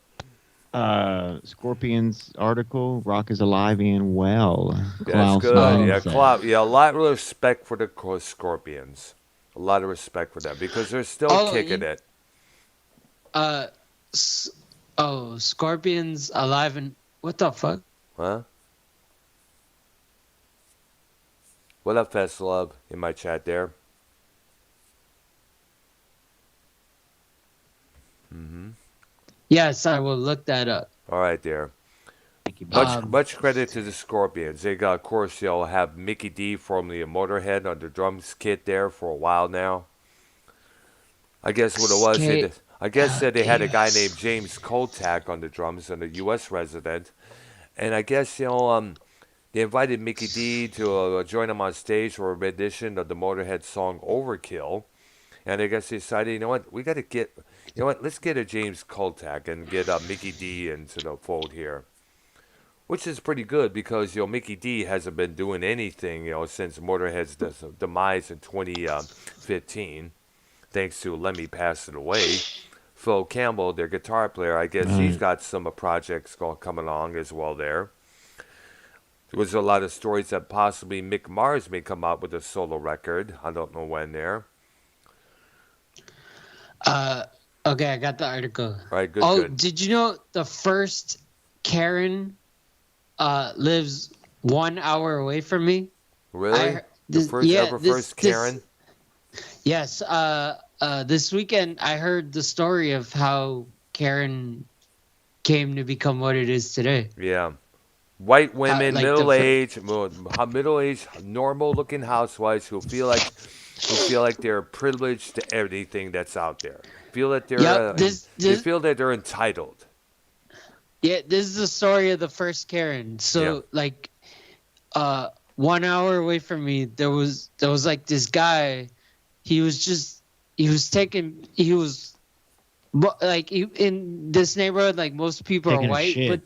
Scorpion's article. Rock is alive and well. That's Klaus good. Oh. Yeah, Moes said. yeah, a lot of respect for the Scorpions. A lot of respect for them because they're still Oh, kicking it. uh, s- oh, Scorpions alive and what the fuck? Huh? What up, Fest Love? In my chat there. Mm-hmm. Yes, I will look that up. All right, there. Thank you, bud. Much credit to the Scorpions. They got, of course, have Mickey D formerly of Motorhead on the drums kit there for a while now. I guess what it was, I guess that they had a guy named James Koltak on the drums and a U.S. resident, and I guess they invited Mickey D to join them on stage for a rendition of the Motorhead song "Overkill," and I guess they decided, we got to let's get a James Koltak and get Mickey D into the fold here. Which is pretty good because Mickey D hasn't been doing anything since Motorhead's demise in 2015, thanks to Lemmy passing away. Phil Campbell, their guitar player, I guess he's Right. got some projects coming along as well there. There was a lot of stories that possibly Mick Mars may come out with a solo record. I don't know when there. Uh, okay, I got the article. All right, good, Oh, good. did you know the first Karen lives 1 hour away from me? Really? The first Karen? Yes. This weekend I heard the story of how Karen came to become what it is today. Yeah. White women, like middle-aged, normal-looking housewives who feel like they're privileged to everything that's out there. Feel that they're Yep, they feel that they're entitled. Yeah, this is the story of the first Karen. So like 1 hour away from me there was like this guy. He was in this neighborhood, like most people Taking are a white, shit. but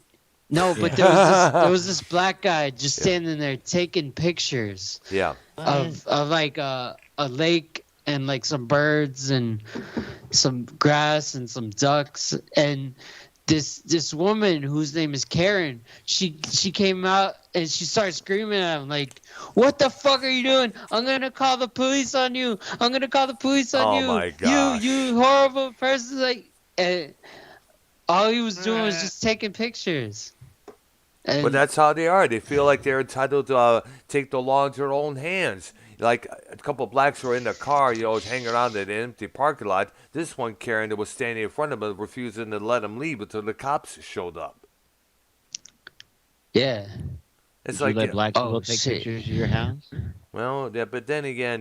no, but there was this black guy just standing there taking pictures Yeah. of like a lake and like some birds and some grass and some ducks, and this woman whose name is Karen, she came out and she started screaming at him like, "What the fuck are you doing? I'm gonna call the police on you! I'm gonna call the police on you! Oh my gosh. You horrible person!" Like, and all he was doing was just taking pictures. And But that's how they are. They feel like they're entitled to take the law into their own hands. Like a couple of blacks were in the car, hanging around in an empty parking lot. This one Karen that was standing in front of him, refusing to let him leave until the cops showed up. yeah, It's Would you like, let black people Oh, take shit. pictures of your house? well, yeah, but then again,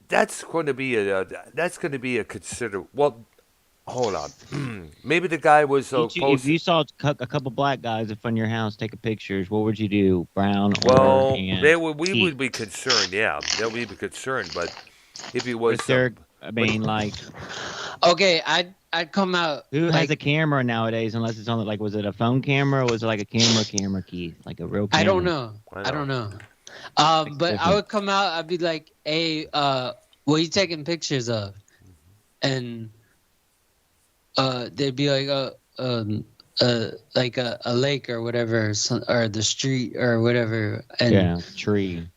that's going to be a consider. Well, hold on. Maybe the guy was so If post. you saw a couple black guys in front of your house taking pictures, what would you do, Brown or Well, and we Keith? would be concerned. Yeah, that we'd be concerned. But if he But was if they're, I but mean, like, Okay, I'd come out who has a like camera nowadays? Unless it's on, like, was it a phone camera or was it like a camera, Keith, like a real I don't camera? know. I I know. don't know. Makes a But I difference. would come out. I'd be like, "Hey, what are you taking pictures of?" And they'd be like, like a lake or whatever, or the street or whatever." And Yeah, tree.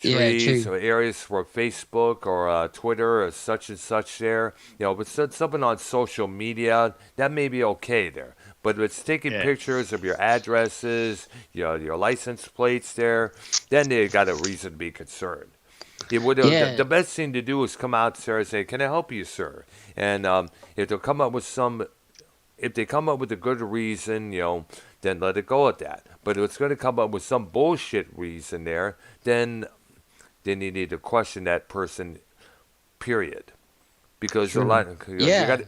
yeah, trees true. or areas for Facebook or Twitter or such and such there. But something on social media, that may be okay there. But if it's taking Yeah. pictures of your addresses, your license plates there, then they got a reason to be concerned. It would Yeah, the best thing to do is come out there and say, "Can I help you, sir?" And if they'll come up with if they come up with a good reason, then let it go at that. But if it's going to come up with some bullshit reason there, then you need to question that person, period. Because a true. lot, Yeah,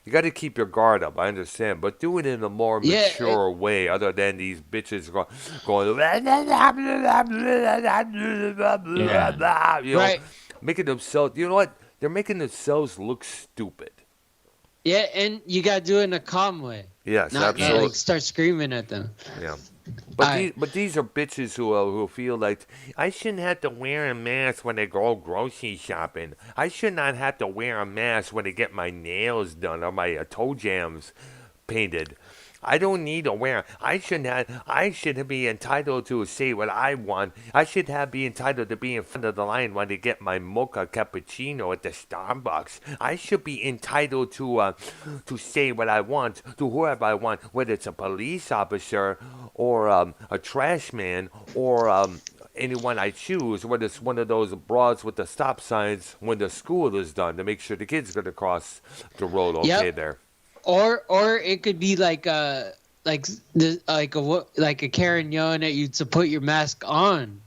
you got to keep your guard up. I understand, but do it in a more yeah, mature way, other than these bitches going, Yeah. right. making themselves. You know what? They're making themselves look stupid. Yeah, and you gotta do it in a calm way, Yes, not absolutely. like start screaming at them. Yeah. I But these are bitches who feel like I shouldn't have to wear a mask when I go grocery shopping. I should not have to wear a mask when I get my nails done or my toe jams painted. I don't need to wear. I should be entitled to say what I want. I should be entitled to be in front of the line when I get my mocha cappuccino at the Starbucks. I should be entitled to say what I want to whoever I want, whether it's a police officer or a trash man or anyone I choose, whether it's one of those broads with the stop signs when the school is done to make sure the kid's going to cross the road okay Yep. there. Or it could be like a Karen yelling at you to put your mask on.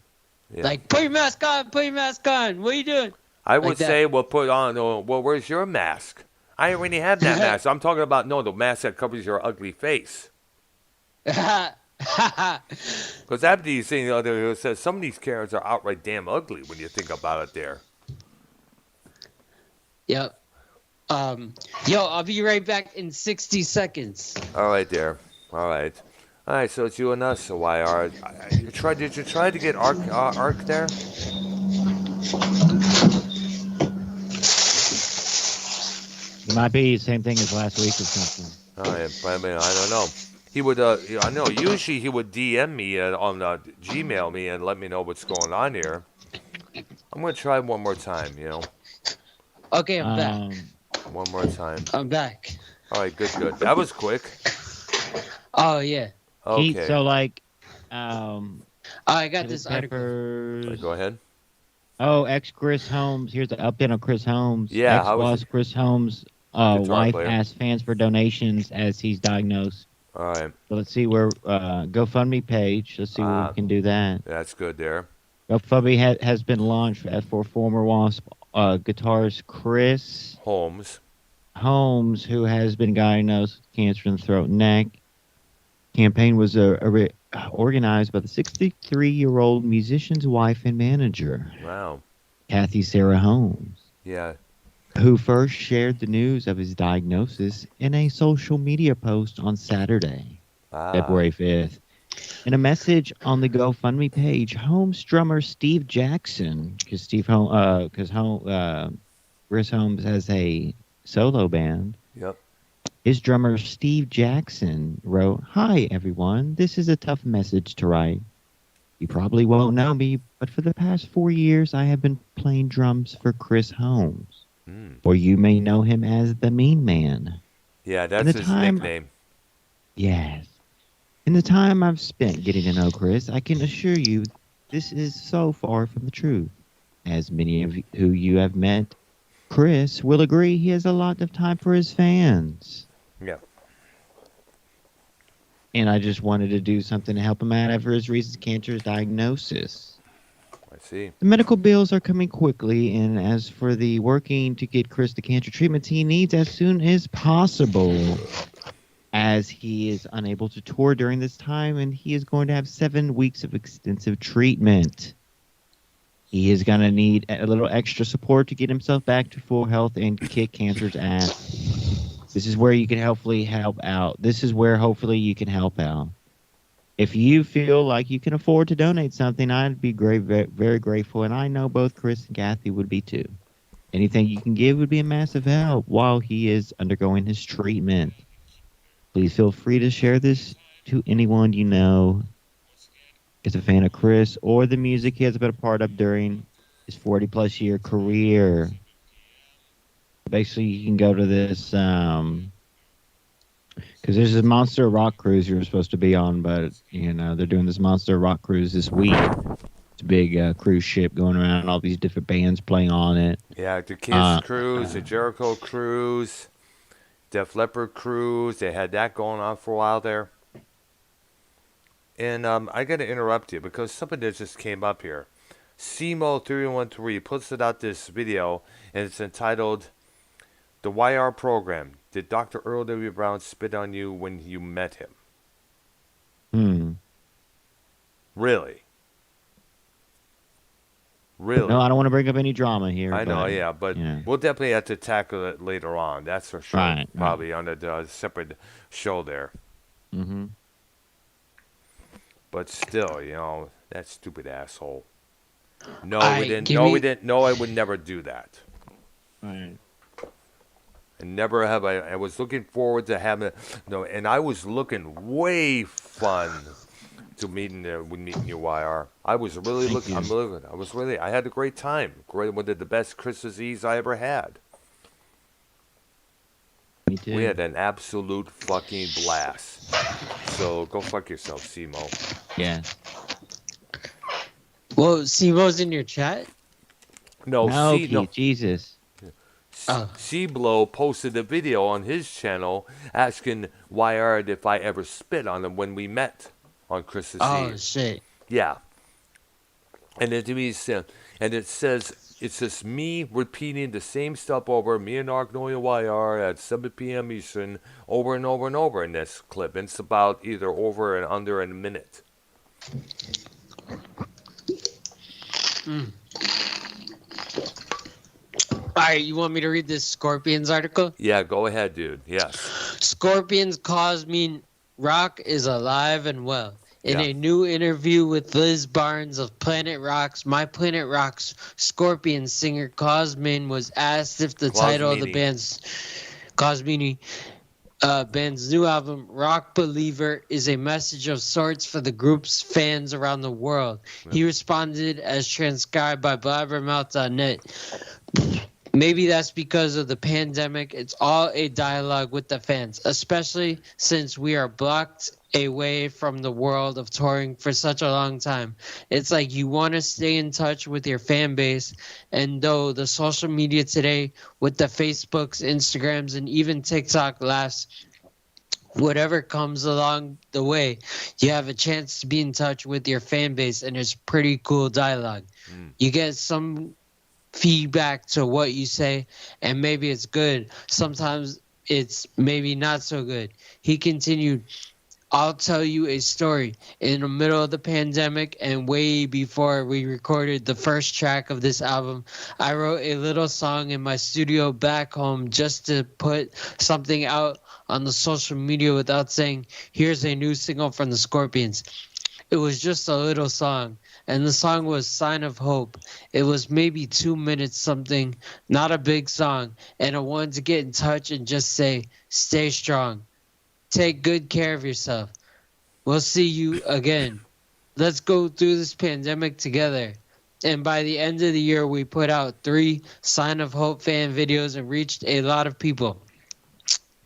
Yeah. Like, put your mask on, put your mask on. What are you doing? I would Like that. say, well, put on, well, where's your mask? I already have that mask. I'm talking about, no, the mask that covers your ugly face. Because after these things, it says some of these Karens are outright damn ugly when you think about it there. Yep. Yo, I'll be right back in 60 seconds. All right, there. All right. All right, so it's you and us, so YR. Did you try to get Arc there? It might be the same thing as last week or something. All right, but I mean, I don't know. He would, I know, usually he would DM me on Gmail me and let me know what's going on here. I'm going to try one more time, Okay, I'm back. One more time. I'm back. All right, good. That was quick. Oh, yeah. Okay. Keith, so like, Oh, I got Chili this article. Peppers. Go ahead. Oh, ex-Chris Holmes. Here's the update on Chris Holmes. Yeah, how was Ex-boss Chris Holmes' Guitar wife player. asked fans for donations as he's diagnosed. All right. So let's see where GoFundMe page. Let's see where we can do that. That's good there. GoFundMe has been launched for former Wasp guitarist Chris Holmes. Holmes, who has been diagnosed with cancer in the throat and neck. Campaign was organized by the 63-year-old musician's wife and manager, Wow. Kathy Sarah Holmes, Yeah. who first shared the news of his diagnosis in a social media post on Saturday, February 5th. In a message on the GoFundMe page, Holmes drummer Steve Jackson, because Chris Holmes has a solo band. Yep. His drummer Steve Jackson wrote, "Hi everyone, this is a tough message to write. You probably won't know me, but for the past 4 years I have been playing drums for Chris Holmes. Or you may know him as the Mean Man. Yeah, that's his nickname. Yes. In the time I've spent getting to know Chris, I can assure you this is so far from the truth. As many of you who you have met, Chris will agree he has a lot of time for his fans. Yeah. and I just wanted to do something to help him out after his recent cancer diagnosis. I see. The medical bills are coming quickly, and as for the working to get Chris the cancer treatments he needs as soon as possible, as he is unable to tour during this time, and he is going to have 7 weeks of extensive treatment. He is going to need a little extra support to get himself back to full health and kick cancer's ass. This is where you can hopefully help out. This is where hopefully you can help out. If you feel like you can afford to donate something, I'd be very grateful, and I know both Chris and Kathy would be too. Anything you can give would be a massive help while he is undergoing his treatment. Please feel free to share this to anyone you know is a fan of Chris or the music he has been a part of during his 40-plus year career. Basically, you can go to this, because there's this Monster Rock cruise you're supposed to be on, but, you know, they're doing this Monster Rock cruise this week. It's a big cruise ship going around, all these different bands playing on it. Yeah, the Kiss cruise, the Jericho cruise, Def Leppard cruise. They had that going on for a while there. And I got to interrupt you because something that just came up here. Simo313 puts it out this video, and it's entitled "The YR Program. Did Dr. Earl W. Brown spit on you when you met him?" Really? Really? No, I don't want to bring up any drama here. I know, yeah, but we'll definitely have to tackle it later on. That's for sure. Right, Probably on a separate show there. Mm-hmm. But still, you know, that stupid asshole. No, we didn't. No, we didn't. No, I would never do that. Right. And never have I. I was looking forward to having and I was looking way fun to meeting you, YR. I was really looking. I had a great time. One of the best Christmas Eves I ever had. Me too. We had an absolute fucking blast. So go fuck yourself, Simo. Yeah. Well, Simo's in your chat? No, Jesus. C-Blow posted a video on his channel asking YR if I ever spit on him when we met on Christmas Eve. Oh, shit. Yeah. And it says, it's just me repeating the same stuff over, me and Argnoia YR at 7 p.m. Eastern, over and over and over in this clip. And it's about either over and under a minute. All right, you want me to read this Scorpions article? Yeah, go ahead, dude. Yes. Scorpions Cosmin Rock is alive and well. In a new interview with Liz Barnes of Planet Rock's My Planet Rock's Scorpions singer Cosmin was asked if the title of the band's band's new album, Rock Believer, is a message of sorts for the group's fans around the world. He responded as transcribed by blabbermouth.net. Maybe that's because of the pandemic. It's all a dialogue with the fans, especially since we are blocked away from the world of touring for such a long time. It's like you want to stay in touch with your fan base, and though the social media today with the Facebooks, Instagrams, and even TikTok laughs, whatever comes along the way, you have a chance to be in touch with your fan base, and it's pretty cool dialogue. You get some feedback to what you say, and maybe it's good. Sometimes it's maybe not so good. He continued, I'll tell you a story. In the middle of the pandemic and way before we recorded the first track of this album, I wrote a little song in my studio back home just to put something out on the social media without saying, here's a new single from the Scorpions. It was just a little song, and the song was Sign of Hope. It was maybe 2 minutes something, not a big song, and I wanted to get in touch and just say, stay strong. Take good care of yourself. We'll see you again. Let's go through this pandemic together. And by the end of the year, we put out 3 Sign of Hope fan videos and reached a lot of people.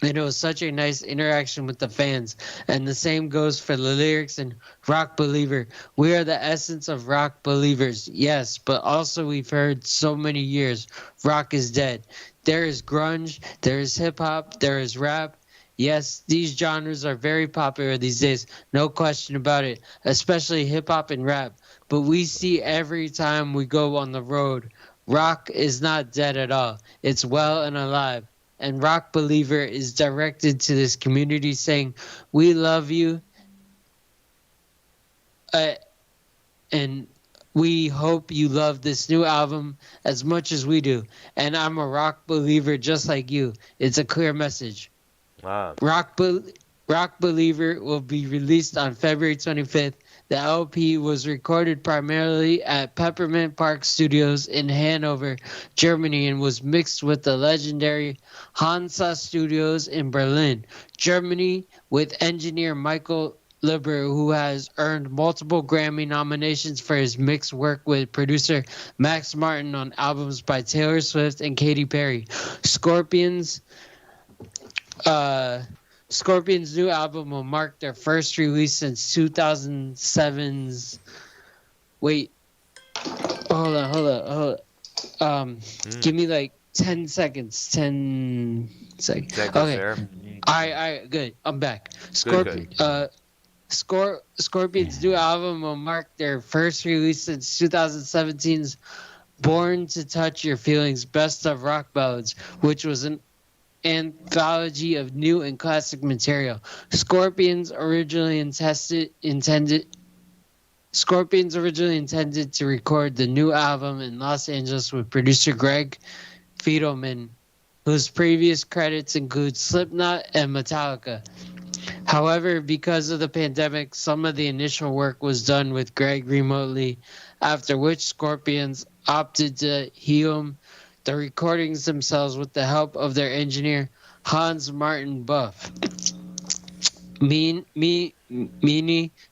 And it was such a nice interaction with the fans. And the same goes for the lyrics in Rock Believer. We are the essence of rock believers, yes, but also we've heard so many years, rock is dead. There is grunge, there is hip-hop, there is rap. Yes, these genres are very popular these days, no question about it, especially hip hop and rap. But we see every time we go on the road, rock is not dead at all. It's well and alive. And Rock Believer is directed to this community saying, "We love you, uh, and we hope you love this new album as much as we do. And I'm a rock believer just like you." It's a clear message. Wow. Rock Believer will be released on February 25th. The LP was recorded primarily at Peppermint Park Studios in Hanover, Germany, and was mixed with the legendary Hansa Studios in Berlin, Germany, with engineer Michael Lieber, who has earned multiple Grammy nominations for his mixed work with producer Max Martin on albums by Taylor Swift and Katy Perry. Scorpions' new album will mark their first release since 2007's. Wait, hold on. Give me like 10 seconds. 10 seconds. Okay. There. All right, good. I'm back. Good. Scorpions' new album will mark their first release since 2017's Born to Touch Your Feelings Best of Rock Ballads, which was an anthology of new and classic material. Scorpions originally intended to record the new album in Los Angeles with producer Greg Fiedelman, whose previous credits include Slipknot and Metallica. However, because of the pandemic, some of the initial work was done with Greg remotely, after which Scorpions opted to helm the recordings themselves with the help of their engineer, Hans Martin Buff. Meanie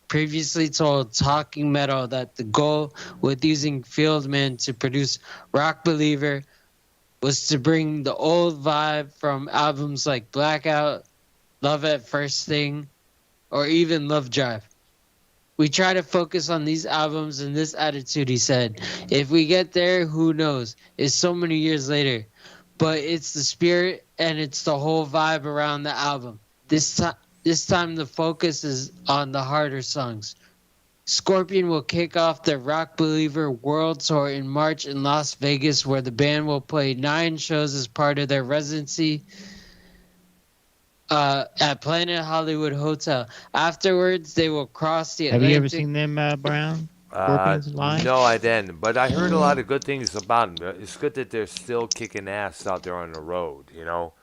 previously told Talking Metal that the goal with using Fieldman to produce Rock Believer was to bring the old vibe from albums like Blackout, Love at First Thing, or even Love Drive. "We try to focus on these albums and this attitude," he said. "If we get there, who knows? It's so many years later. But it's the spirit and it's the whole vibe around the album. This time the focus is on the harder songs." Scorpion will kick off their Rock Believer World Tour in March in Las Vegas, where the band will play 9 shows as part of their residency at Planet Hollywood Hotel. Afterwards, they will cross the Atlantic. Have you ever seen them, Brown? Scorpions live? No, I didn't. But I heard a lot of good things about them. It's good that they're still kicking ass out there on the road, you know.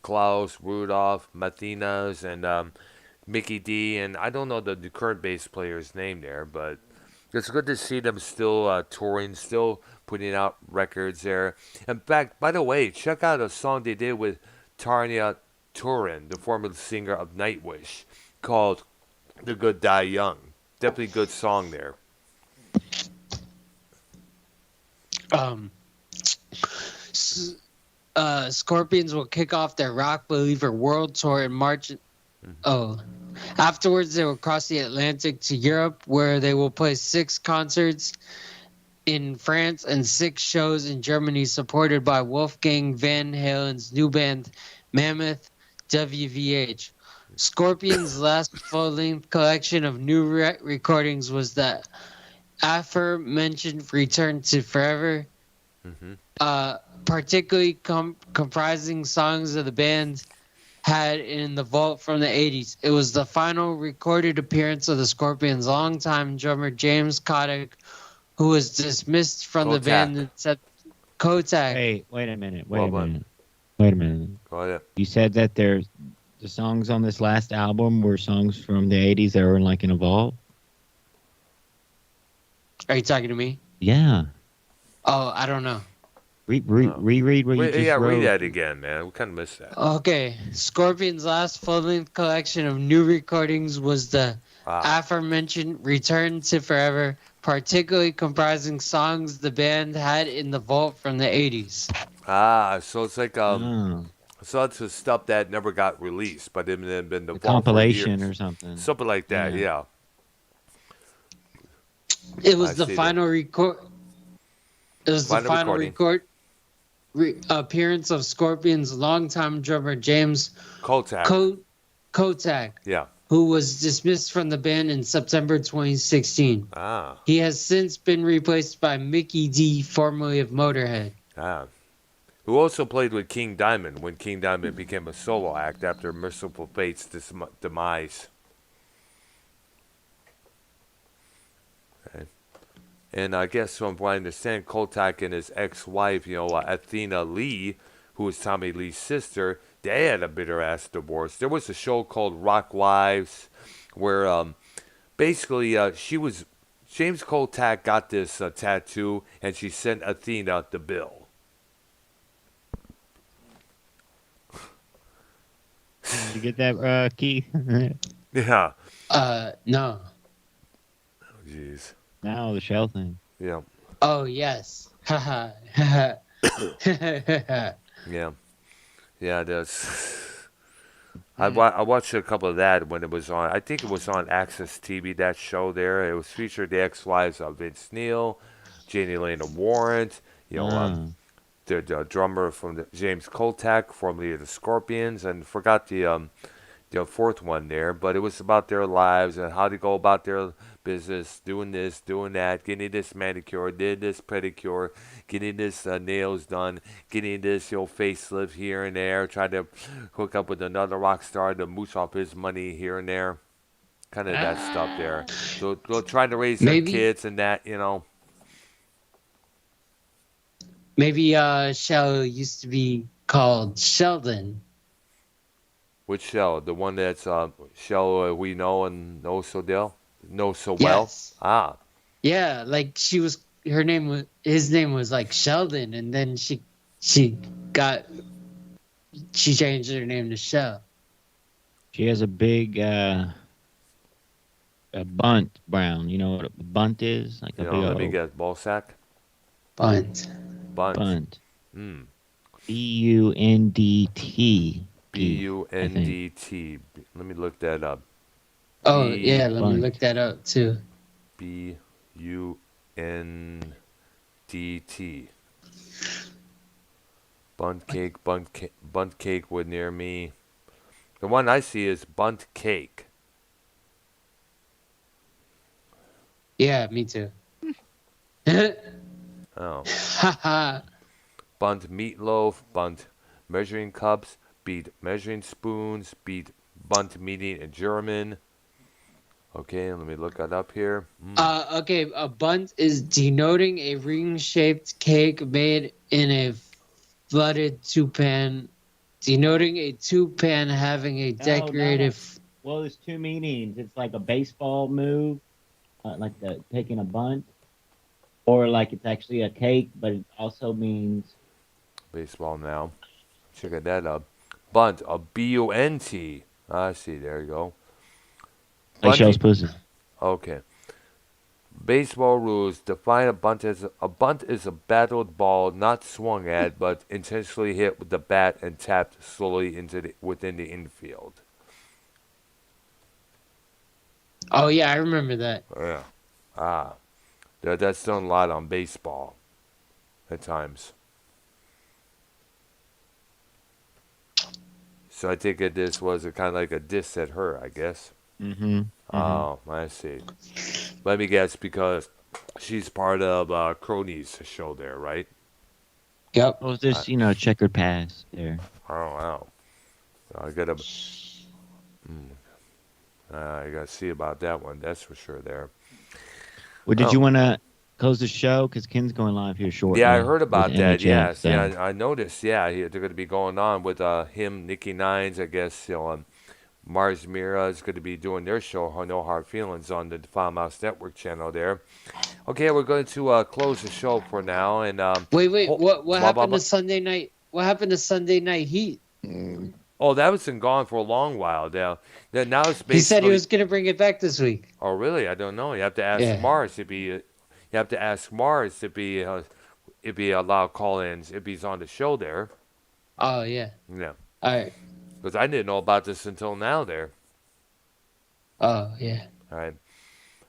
Klaus, Rudolph, Martinez, and Mickey D. And I don't know the current bass player's name there, but it's good to see them still touring, still putting out records there. In fact, by the way, check out a song they did with Tanya Turin, the former singer of Nightwish, called "The Good Die Young." Definitely good song there. Scorpions will kick off their Rock Believer World Tour in March. Afterwards, they will cross the Atlantic to Europe, where they will play 6 concerts in France and 6 shows in Germany, supported by Wolfgang Van Halen's new band, Mammoth WVH. Scorpions' last full-length collection of new recordings was the aforementioned Return to Forever, particularly comprising songs of the band had in the vault from the 80s. It was the final recorded appearance of the Scorpions' longtime drummer James Kodak, who was dismissed from the band. Kotak. Hey, wait a minute. Wait a minute. Go ahead. You said that the songs on this last album were songs from the 80s that were in a vault? Are you talking to me? Yeah. Oh, I don't know. Reread what you just wrote. Read that again, man. We kind of missed that. Okay. Scorpions' last full-length collection of new recordings was the aforementioned Return to Forever, particularly comprising songs the band had in the vault from the 80s. So it's like so it's the stuff that never got released, but it had been the vault compilation for years. or something. Something like that, yeah. It was the final record. It was the final appearance of Scorpions' longtime drummer James Kotak. Kotak, Yeah. who was dismissed from the band in September 2016. Ah. He has since been replaced by Mickey D, formerly of Motorhead. Ah. Who also played with King Diamond when King Diamond became a solo act after Merciful Fate's demise. Okay. And I guess from what I understand, Koltak and his ex-wife, Athena Lee, who was Tommy Lee's sister, they had a bitter-ass divorce. There was a show called Rock Wives where basically James Koltak got this tattoo and she sent Athena the bill. Did you get that, Keith? Yeah. No. Jeez. No, the shell thing. Yeah. Oh, yes. Haha. Haha. Yeah. Yeah, that's... I watched a couple of that when it was on. I think it was on Access TV, that show there. It was featured the ex-wives of Vince Neil, Janie Lena Warren, the drummer from James Koltak, formerly of the Scorpions, and forgot the fourth one there. But it was about their lives and how to go about their business, doing this, doing that, getting this manicure, did this pedicure, getting this nails done, getting this facelift here and there, trying to hook up with another rock star to mooch off his money here and there, kind of that stuff there. So they'll try to raise their kids and that, Maybe Shell used to be called Sheldon. Which Shell? The one that's Shell we know and know so well? Yes. Ah. Yeah, like his name was like Sheldon, and then she changed her name to Shell. She has a big a bunt brown. You know what a bunt is? Like a big let me guess. Ball sack? Bunt. Bunt. Mm. B-U-N-D-T. B-U-N-D-T. Let me look that up. Oh, yeah, let me look that up, too. B-U-N-D-T. Bunt cake would near me. The one I see is bunt cake. Yeah, me too. Oh. Haha. Bunt meatloaf, bunt measuring cups, beat measuring spoons, beat bunt meeting in German. Okay, let me look that up here. Okay, a bunt is denoting a ring-shaped cake made in a flooded two-pan, denoting a two-pan having a decorative... Well, there's two meanings. It's like a baseball move, like taking a bunt, or like it's actually a cake, but it also means... Baseball now. Check that up. Bunt, a B-U-N-T. I see, there you go. Like Shell's pussy. Okay. Baseball rules define a bunt as a battled ball not swung at but intentionally hit with the bat and tapped slowly within the infield. Oh yeah, I remember that. Yeah. That's done a lot on baseball at times. So I think this was kind of like a diss at her, I guess. Mm-hmm. Oh, I see. Let me guess, because she's part of Cronies show there, right? Yep. Oh, this, checkered pass there. Oh, wow. I gotta see about that one. That's for sure there. Well, did you want to close the show? Because Ken's going live here shortly. Yeah, I heard about that. NHF, Yeah, so. yeah, I noticed. Yeah, they're going to be going on with him, Nikki Nines, I guess. Mars Mira is going to be doing their show, No Hard Feelings, on the Defile Mouse Network channel there. Okay, we're going to close the show for now. And wait, what happened to Sunday night? What happened to Sunday Night Heat? Oh, that was been gone for a long while now. Now it's basically... He said he was going to bring it back this week. Oh, really? I don't know. You have to ask Mars if he... You have to ask Mars if he allowed call-ins if he's on the show there. Oh, yeah. Yeah. All right. Because I didn't know about this until now there. Oh, yeah. All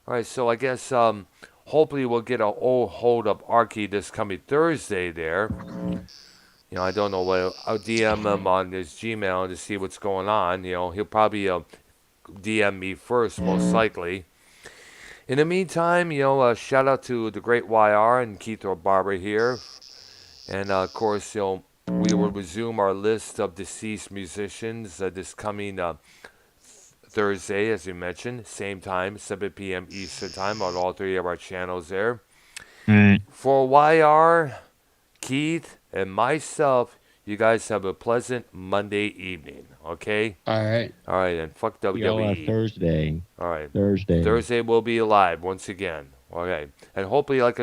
right, so I guess hopefully we'll get a hold of Arky this coming Thursday there. I don't know what I'll DM him on his Gmail to see what's going on. He'll probably DM me first, most likely. In the meantime, shout out to the great YR and Keith Rebarber here. And of course, we will resume our list of deceased musicians this coming Thursday, as you mentioned, same time, 7 p.m. Eastern Time on all three of our channels there. Alright. For YR, Keith, and myself, you guys have a pleasant Monday evening, okay? All right. All right, and fuck Y'all WWE. Thursday. All right. Thursday. Thursday we'll be alive once again. Okay. And hopefully, like I